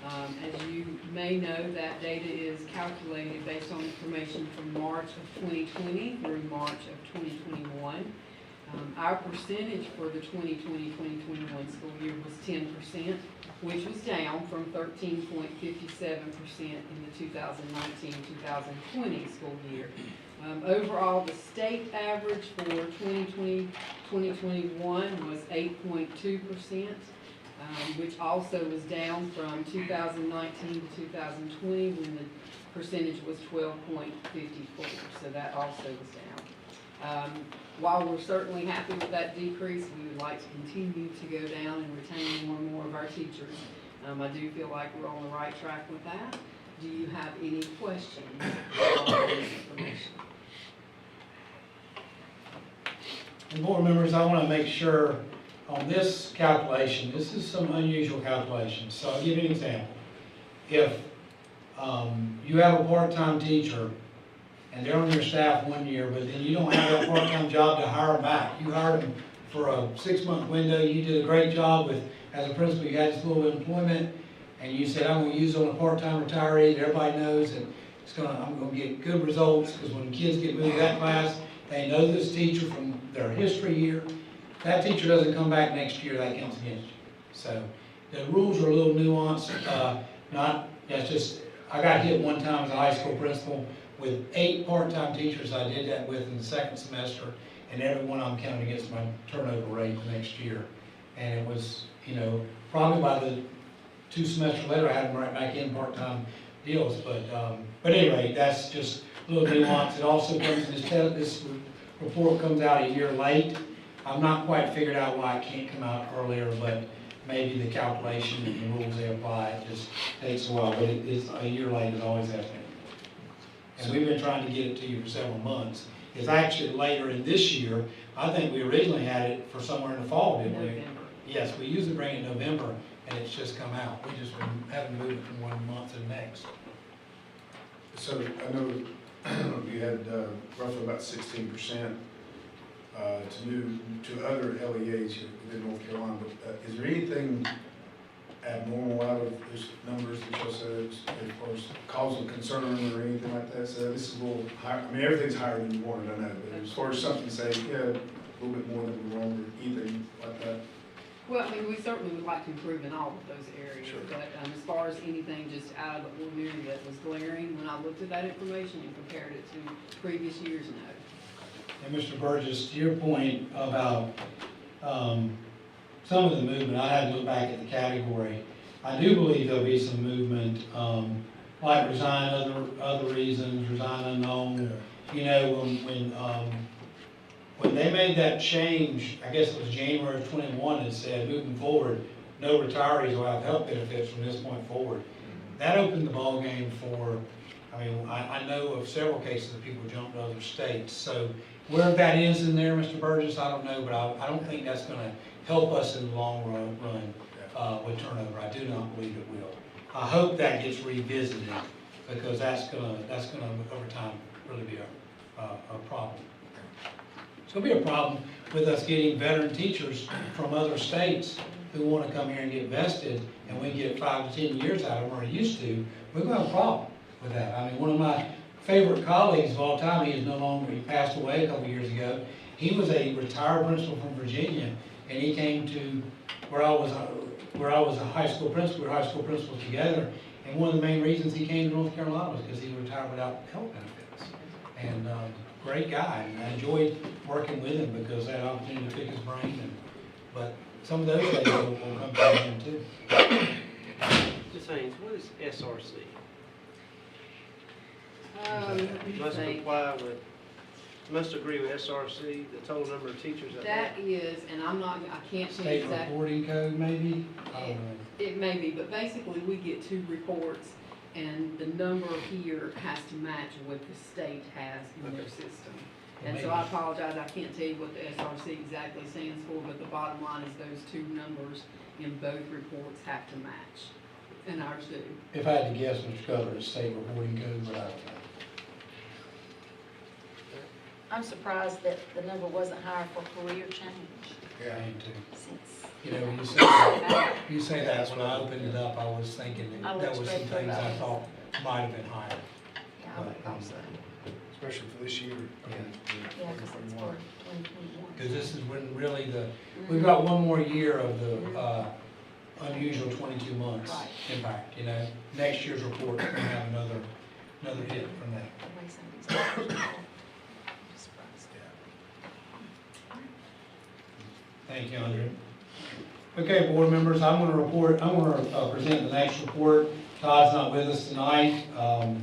As you may know, that data is calculated based on information from March of 2020 through March of 2021. Our percentage for the 2020-2021 school year was 10%, which was down from 13.57% in the 2019-2020 school year. Overall, the state average for 2020-2021 was 8.2%, which also was down from 2019 to 2020 when the percentage was 12.54, so that also was down. While we're certainly happy with that decrease, we would like to continue to go down and retain more and more of our teachers. I do feel like we're on the right track with that. Do you have any questions on this information? And board members, I want to make sure on this calculation, this is some unusual calculation. So I'll give you an example. If you have a part-time teacher and they're on your staff 1 year, but then you don't have that part-time job to hire them back. You hired them for a 6-month window, you did a great job with, as a principal, you had this little employment, and you said, I'm gonna use it on a part-time retiree, and everybody knows that I'm gonna get good results, because when kids get moved to that class, they know this teacher from their history year. That teacher doesn't come back next year, that counts against you. So, the rules are a little nuanced, that's just, I got hit one time as a high school principal with 8 part-time teachers I did that with in the 2nd semester, and every one of them counted against my turnover rate the next year. And it was, probably by the 2 semesters later, I had them right back in part-time deals, but anyway, that's just a little nuance. It also comes, this report comes out a year late. I'm not quite figured out why it can't come out earlier, but maybe the calculation and the rules they apply, it just takes a while, but it's a year late, it always has been. And we've been trying to get it to you for several months. It's actually later in this year. I think we originally had it for somewhere in the fall, didn't we? November. Yes, we usually bring it in November, and it's just come out. We just haven't moved it from one month to the next. So I know you had roughly about 16% to move to other LEAs here within North Carolina. But is there anything abnormal out of those numbers that y'all said as far as cause of concern or anything like that? So this is a little higher. I mean, everything's higher than you wanted, I know. But as far as something say, yeah, a little bit more than we wanted, or anything like that. Well, I mean, we certainly would like to improve in all of those areas, Sure. but as far as anything just out of the ordinary that was glaring, when I looked at that information and compared it to previous years, no. And Mr. Burgess, to your point about some of the movement, I had to look back at the category. I do believe there'll be some movement, like resign other reasons, resign unknown. When they made that change, I guess it was January of 21, it said moving forward, no retirees will have health benefits from this point forward. That opened the ballgame for, I know of several cases of people jumped to other states. So where that is in there, Mr. Burgess, I don't know, but I don't think that's going to help us in the long run with turnover. I do not believe it will. I hope that gets revisited, because that's gonna over time really be a problem. It's gonna be a problem with us getting veteran teachers from other states who want to come here and get vested, and we get 5 to 10 years out of them, or used to. We're gonna have a problem with that. One of my favorite colleagues of all time, he passed away a couple years ago. He was a retired principal from Virginia, and he came to where I was a high school principal. We were high school principals together, and one of the main reasons he came to North Carolina was because he retired without health benefits. And great guy, and I enjoyed working with him because I had an opportunity to pick his brain. But some of those things will come to him too. Just saying, what is SRC? Must Think. comply with, must agree with SRC, the total number of teachers that That is, and I can't tell you State exactly. reporting code, maybe? I don't know. It may be, but basically we get 2 reports, and the number here has to match what the state has in their system. And so I apologize, I can't tell you what the SRC exactly stands for, but the bottom line is those 2 numbers in both reports have to match, and ours do. If I had to guess, Mr. Cutler, it's state reporting code, but I don't know. I'm surprised that the number wasn't higher for career change Yeah, I am too. since. You know, when you say that, when I opened it up, I was thinking I that looked there was some straight for things I those. thought might have been higher. Yeah, I would thought so. Especially for this year. Yeah, because it's for 2021. Because this is when really we've got one more year of the unusual 22 months Right. impact, you know? Next year's report is gonna have another hit from that. The way some of these numbers are. I'm surprised. Thank you, Andrea. Okay, board members, I'm gonna present the next report. Todd's not with us tonight. The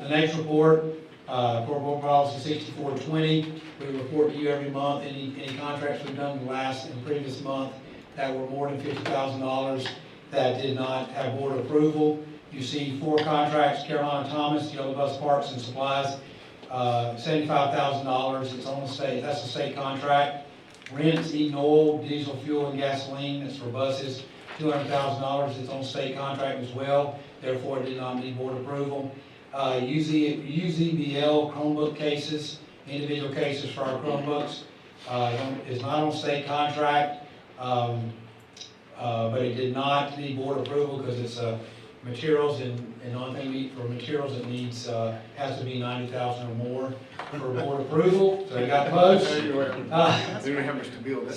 next report, for board policy 6420, we report to you every month, any contracts we've done in the previous month that were more than $50,000 that did not have board approval. You see 4 contracts, Carolina Thomas, Yellow Bus Parts and Supplies, $75,000, it's on the state, that's a state contract. Rents, Eaton Oil, diesel fuel and gasoline, it's for buses, $200,000, it's on state contract as well, therefore it did not need board approval. UZBL Chromebook cases, individual cases for our Chromebooks, is not on state contract, but it did not need board approval because it's materials and the only thing for materials it needs, has to be 90,000 or more for board approval, so you got those. They don't have much to build.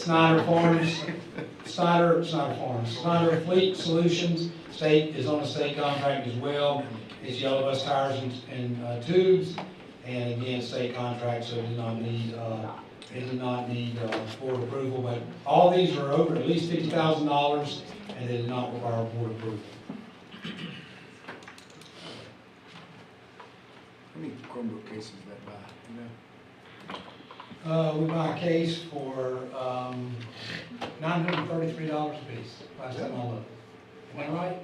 Snyder Fleet Solutions, state is on a state contract as well. It's yellow bus tires and tubes, and again, state contract, so it did not need board approval. But all these are over at least $50,000, and they did not require board approval. How many Chromebook cases that buy, you know? We buy a case for $933 a piece, last time I looked. Am I right?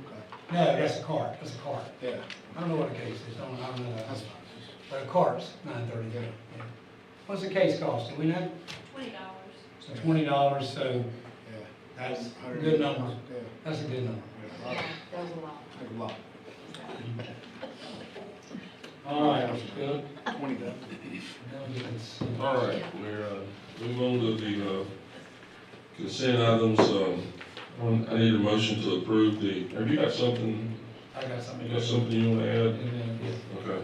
Okay. No, that's a cart, Yeah. I don't know what a case is, I don't know that. But a cart's $933. Yeah. What's the case cost, do we know? $20. So $20, so Yeah. that's a good number. Yeah. That's a good number. Yeah, that was a lot. Like a lot. All right, good. 20 though. All right, we're moving on to the consent items. I need a motion to approve have you got something, I got something. you want to add? Yeah. Okay.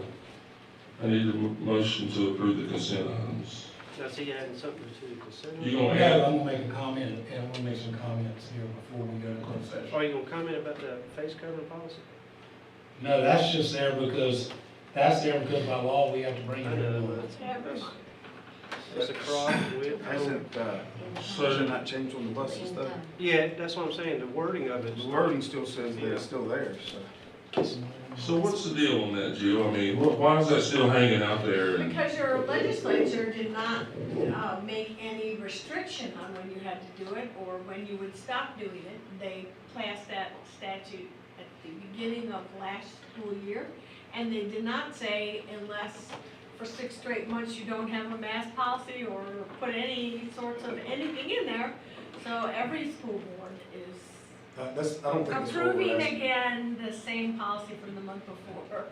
I need a motion to approve the consent items. Does he adding something to the consent? You gonna Yeah, add? I'm gonna make a comment, and I'm gonna make some comments here before we go to closed session. Are you gonna comment about the face covering policy? No, that's just there because by law, we have to bring it I know, in. but it's a cross with. Hasn't, So, not changed on the buses though? Yeah, that's what I'm saying, the wording of it. The wording still says that it's still there, so. so what's the deal on that, Jill? I mean, why is that still hanging out there? Because your legislature did not make any restriction on when you had to do it or when you would stop doing it. They passed that statute at the beginning of last school year, and they did not say unless for 6 straight months you don't have a mask policy or put any sorts of anything in there. So every school board is I don't think that's what we're approving asking. again the same policy from the month before,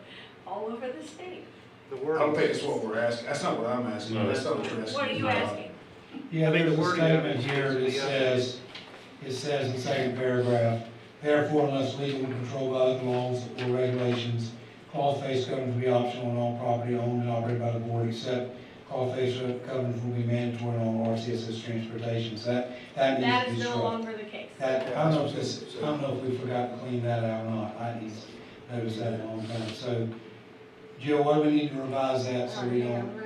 all over the state. The I wording. don't think it's what we're asking. That's not what I'm asking. No. That's not what you're asking. What are you asking? Yeah, I mean, there's the a wording of statement it here that seems to be says in the second paragraph, therefore unless legal and controlled by other laws or regulations, cloth face coverings will be optional on all property owned and operated by the board, except cloth face coverings will be mandatory on all RCSS transportation. So that That needs to is be no struck. longer the case. I don't know if we forgot to clean that out or not. I need to notice that in a long time. So, Jill, what do we need to revise that so we don't?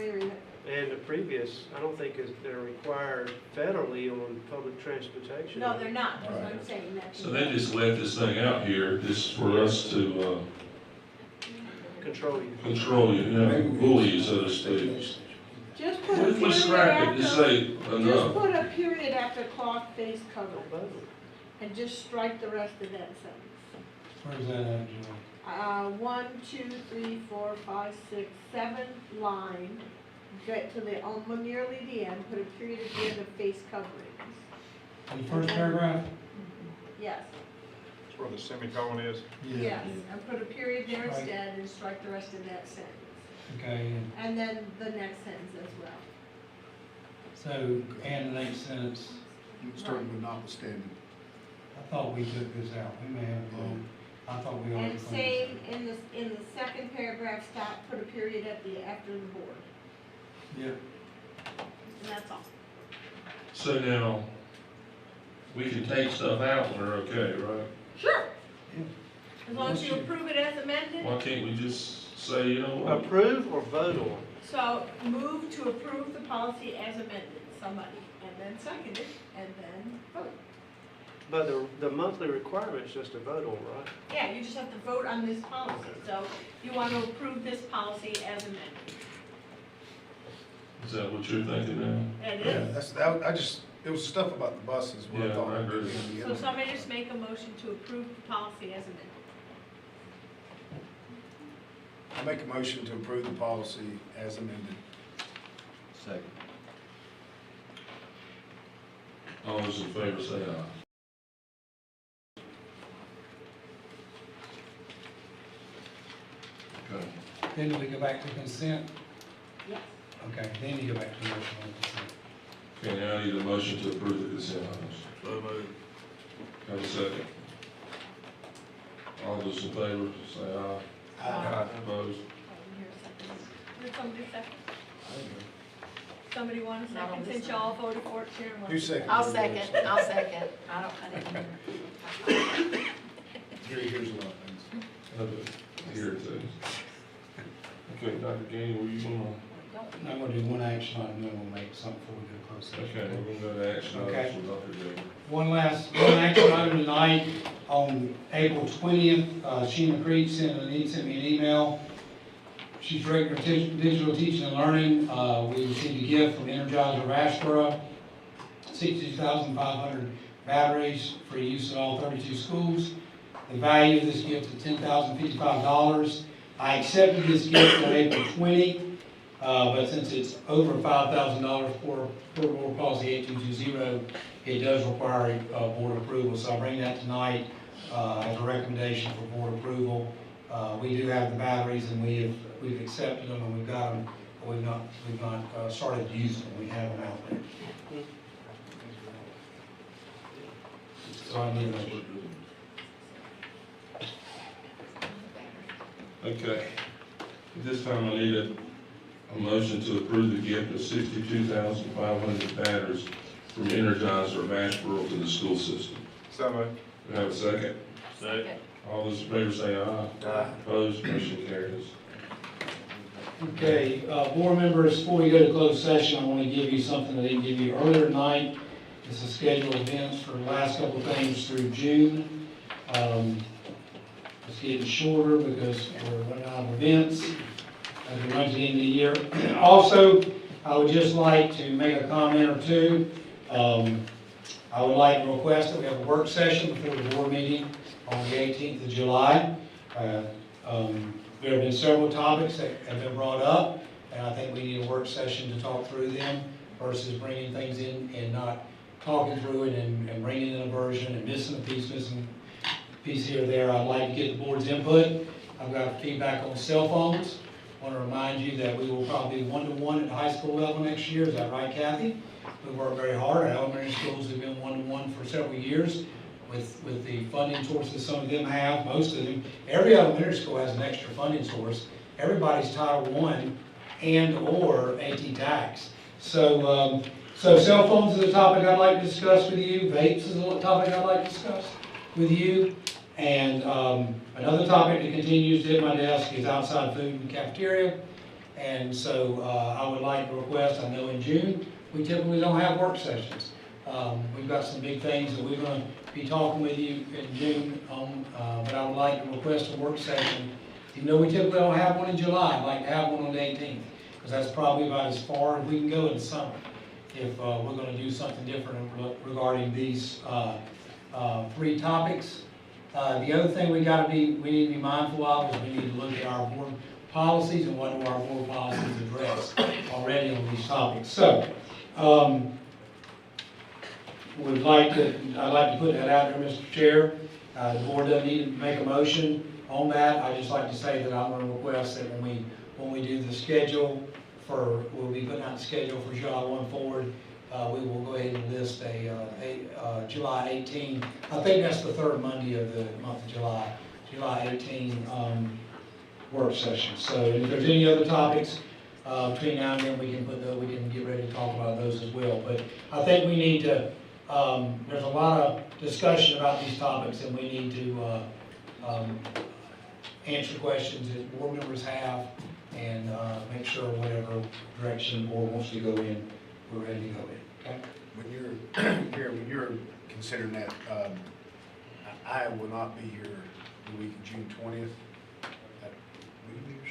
And the previous, I don't think they're required federally on public transportation. No, they're not, that's what I'm saying. That- So they just left this thing out here, just for us to Control you. control you, bully you, so to speak. Just put a What if we period scrap it, just after, say just enough? put a period after cloth face covering, and just strike the rest of that sentence. Where's that at, Jill? 1, 2, 3, 4, 5, 6, 7 line, get to nearly the end, put a period at the end of face coverings. In the first paragraph? Yes, That's where the semicolon is. yes, and put a period there instead and strike the rest of that sentence. Okay, and then the next sentence as well. so, and the next sentence, Starting with notwithstanding. I thought we took this out, we may have, I thought we already. And cleaned same in the second paragraph, stop, put a period after the board, this up. and that's all. So now, we can take stuff out when we're okay, right? Sure. Yeah. As long as you approve it as amended, Why can't we just say, you know what? Approve or vote on? so move to approve the policy as amended, somebody, and then second it, and then vote. But the monthly requirement's just a vote on, right? Yeah, you just have to vote on this policy, so you want to approve this policy as amended. Is that what you're thinking now? It Yeah, is. it was stuff about the buses. What Yeah, thought I agree. So somebody just make a motion to approve the policy as amended. I make a motion to approve the policy as amended. Second. All those in favor say aye. Okay. Then we go back to consent, Yes. okay, then you go back to motion on consent. Okay, now I need a motion to approve the consent items. So moved. Have a second. All those in favor say aye. Opposed? Did somebody second? Somebody want a Not on second, this since y'all voted for it, Sharon wants Who to- seconded? I'll second. I didn't hear. Here's a lot of things. Here it is. Okay, Dr. Gaines, will you wanna? I'm gonna do one action item, then we'll make something before we go close session. Okay, we're gonna go to action Okay. items with Dr. Gaines. One action item tonight, on April 20th, Sheena Creek sent me an email. She's Director of Digital Teaching and Learning. We received a gift from Energizer of Ashboro, 62,500 batteries for use in all 32 schools. The value of this gift is $10,055. I accepted this gift on April 20, but since it's over $5,000 for Board Policy 8220, it does require board approval. So I'll bring that tonight as a recommendation for board approval. We do have the batteries, and we've accepted them, and we've got them, but we've not started using them. We have them out there. So I need a motion. Okay. At this time, I need a motion to approve the gift of 62,500 batteries from Energizer of Ashboro to the school system. So moved. Do I have a second? Second. All those in favor say aye. Aye. Opposed, motion carries. Okay, board members, before we go to closed session, I want to give you something I didn't give you earlier tonight. It's a scheduled events for the last couple of things through June. It's getting shorter because we're running out of events as we run to the end of the year. Also, I would just like to make a comment or two. I would like to request that we have a work session before the board meeting on the 18th of July. There have been several topics that have been brought up, and I think we need a work session to talk through them versus bringing things in and not talking through it and bringing in a version and missing a piece here or there. I'd like to get the board's input. I've got feedback on cell phones. I want to remind you that we will probably be one-to-one at the high school level next year. Is that right, Kathy? We work very hard. Our elementary schools have been one-to-one for several years with the funding sources some of them have, most of them. Every elementary school has an extra funding source. Everybody's Title I and/or AT tax. So cell phones is a topic I'd like to discuss with you. Vapes is a topic I'd like to discuss with you. And another topic that continues to hit my desk is outside food in the cafeteria. And so I would like to request, I know in June, we typically don't have work sessions. We've got some big things that we're going to be talking with you in June on, but I would like to request a work session. Even though we typically don't have one in July, I'd like to have one on the 18th, because that's probably about as far as we can go in the summer if we're going to do something different regarding these three topics. The other thing we need to be mindful of is we need to look at our board policies and what do our board policies address already on these topics. So, I'd like to put that out there, Mr. Chair. The board doesn't need to make a motion on that. I just like to say that I'm going to request that when we when we do the schedule we'll be putting out the schedule for July 1 forward. We will go ahead and list July 18. I think that's the third Monday of the month of July, July 18 work session. So if there's any other topics, between now and then, we can get ready to talk about those as well. But I think we need to, there's a lot of discussion about these topics, and we need to answer questions that board members have, and make sure whatever direction the board wants to go in, we're ready to go in, okay? When you're, here, when you're considering that, I will not be here the week of June 20th. Will you be here?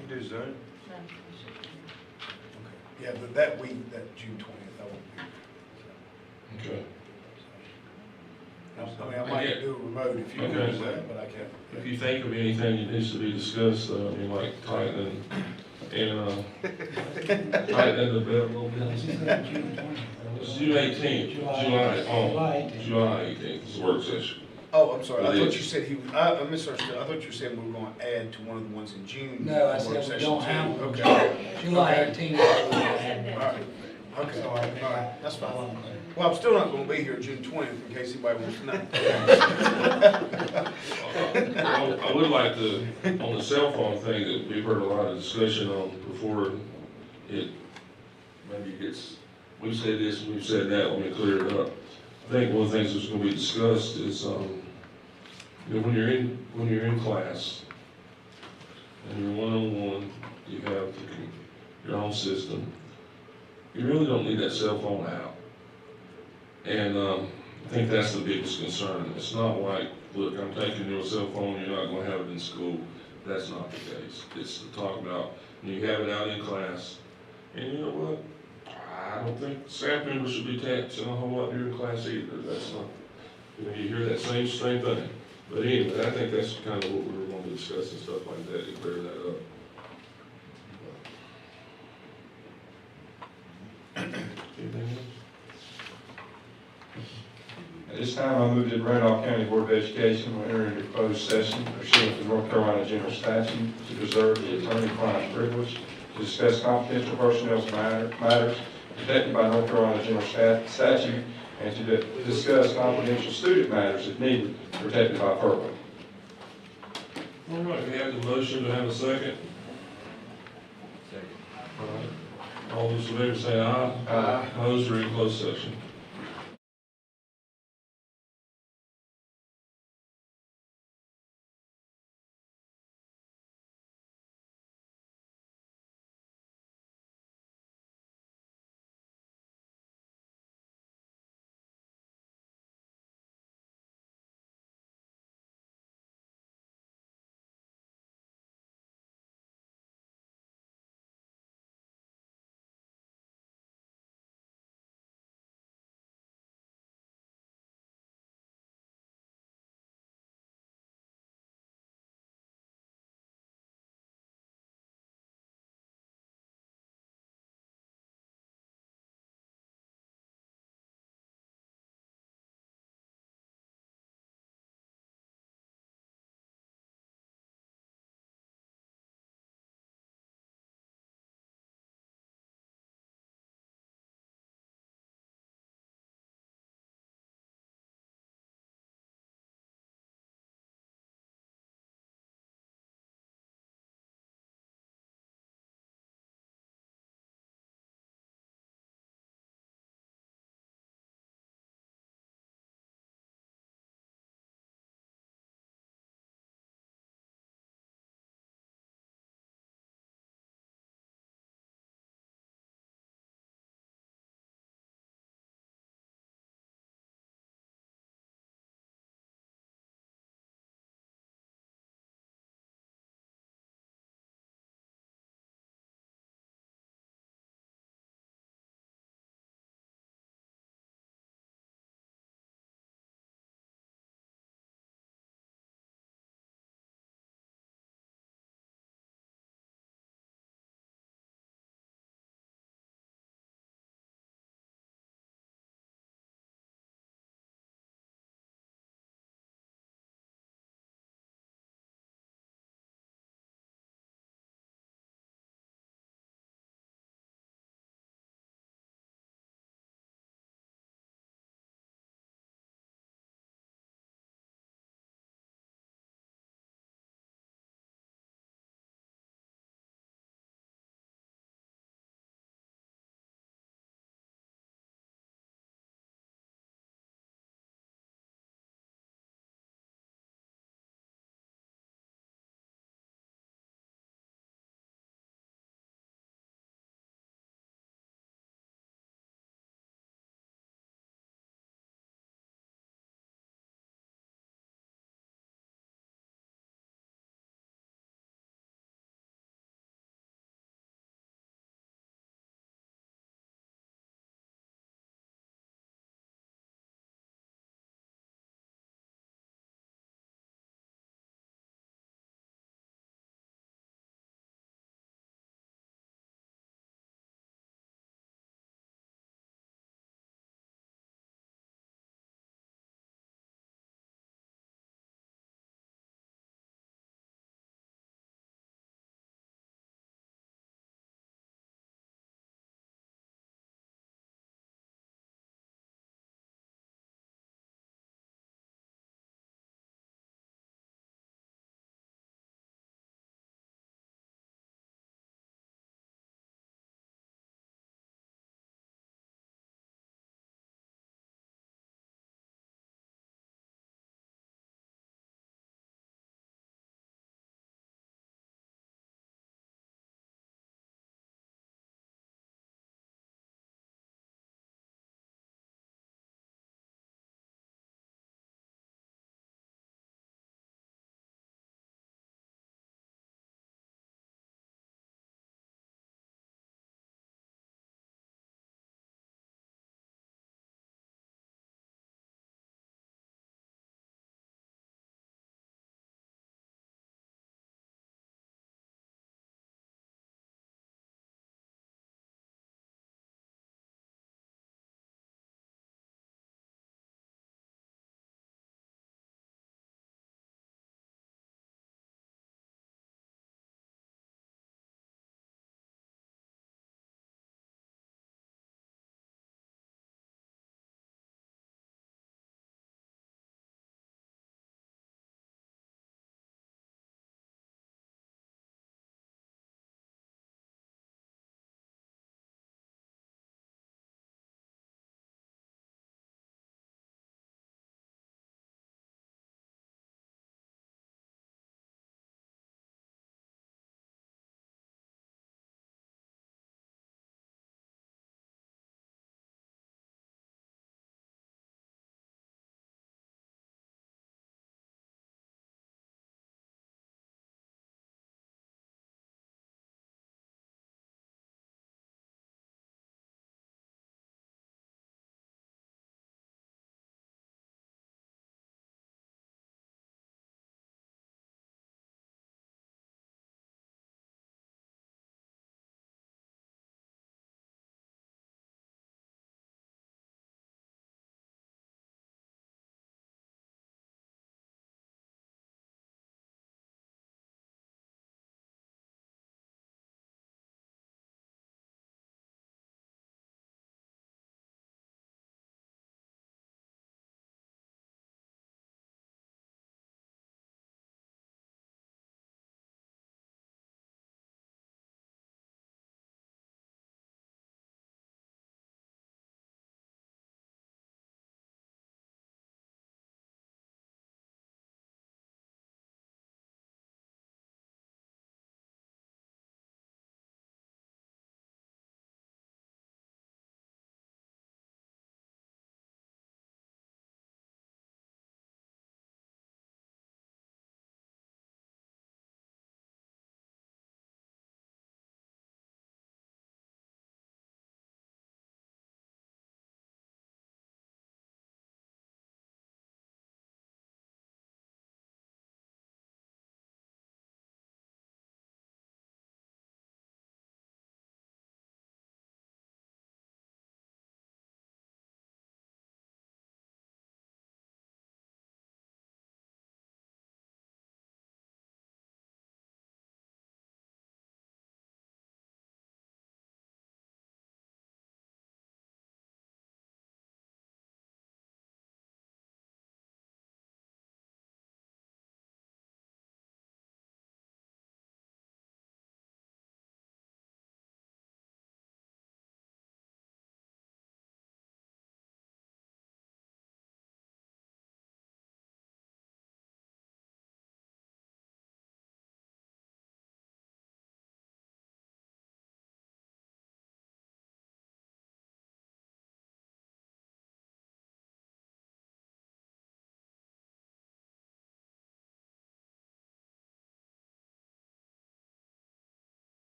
You do Zoom? Okay. Yeah, but that week, that June 20th, I won't be here. Okay. I mean, I might do a remote if you Okay. do that, but I can't. If you think of anything that needs to be discussed, I mean, like tightening tightening the belt a little bit. It's June 18th, July 18th. July 18th is the work session. Oh, I'm sorry, I It thought is. you said I misunderstood, I thought you were saying we were going to add to one of the ones in June. No, I work said we session don't too. have one. Okay, July 18th. all right, okay, all Sorry. right, that's fine. Well, I'm still not going to be here June 20th in case anybody wants to know. I would like to, on the cell phone thing that we've heard a lot of discussion on before it maybe gets, we've said this and we've said that, let me clear it up. I think one of the things that's going to be discussed is, you know, when you're in class and you're one-on-one, you have your own system, you really don't need that cell phone out. And I think that's the biggest concern. It's not like, look, I'm taking your cell phone, you're not going to have it in school. That's not the case. It's to talk about when you have it out in class. And you know what? I don't think staff members should be texting a whole lot during class either. That's not, you know, you hear that same thing. But anyway, I think that's kind of what we were going to discuss and stuff like that to clear that up. Anything else? At this time, I move that the Randolph County Board of Education will enter into closed session pursuant to North Carolina General Statute to preserve the attorney-client privilege, to discuss confidential personnel matters protected by North Carolina General Statute, and to discuss confidential student matters if needed, protected by FERPA. All right, we have the motion to have a second. Second. All right. All those in favor say aye. Aye. Opposed or in closed session?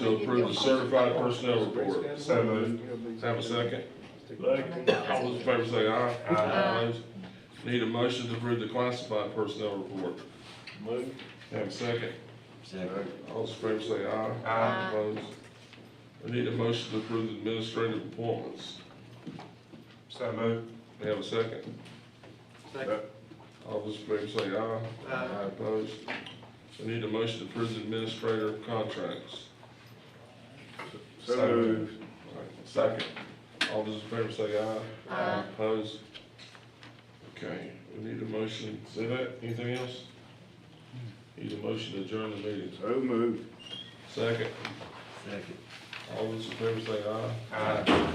motion to approve the certified personnel report. So moved. Have a second? All those in favor say aye. Opposed? Need a motion to approve the classified personnel report. Move. Have a second? Second. All those in favor say aye. Aye. Opposed? I need a motion to approve the administrative appointments. So moved. Have a second? Second. All those in favor say aye. Aye. Opposed? I need a motion to approve the administrator contracts. So moved. All right, second. All those in favor say aye. Aye. Opposed? Okay, we need a motion, say that, anything else? Need a motion to adjourn the meeting. So moved. Second. Second. All those in favor say aye. Aye.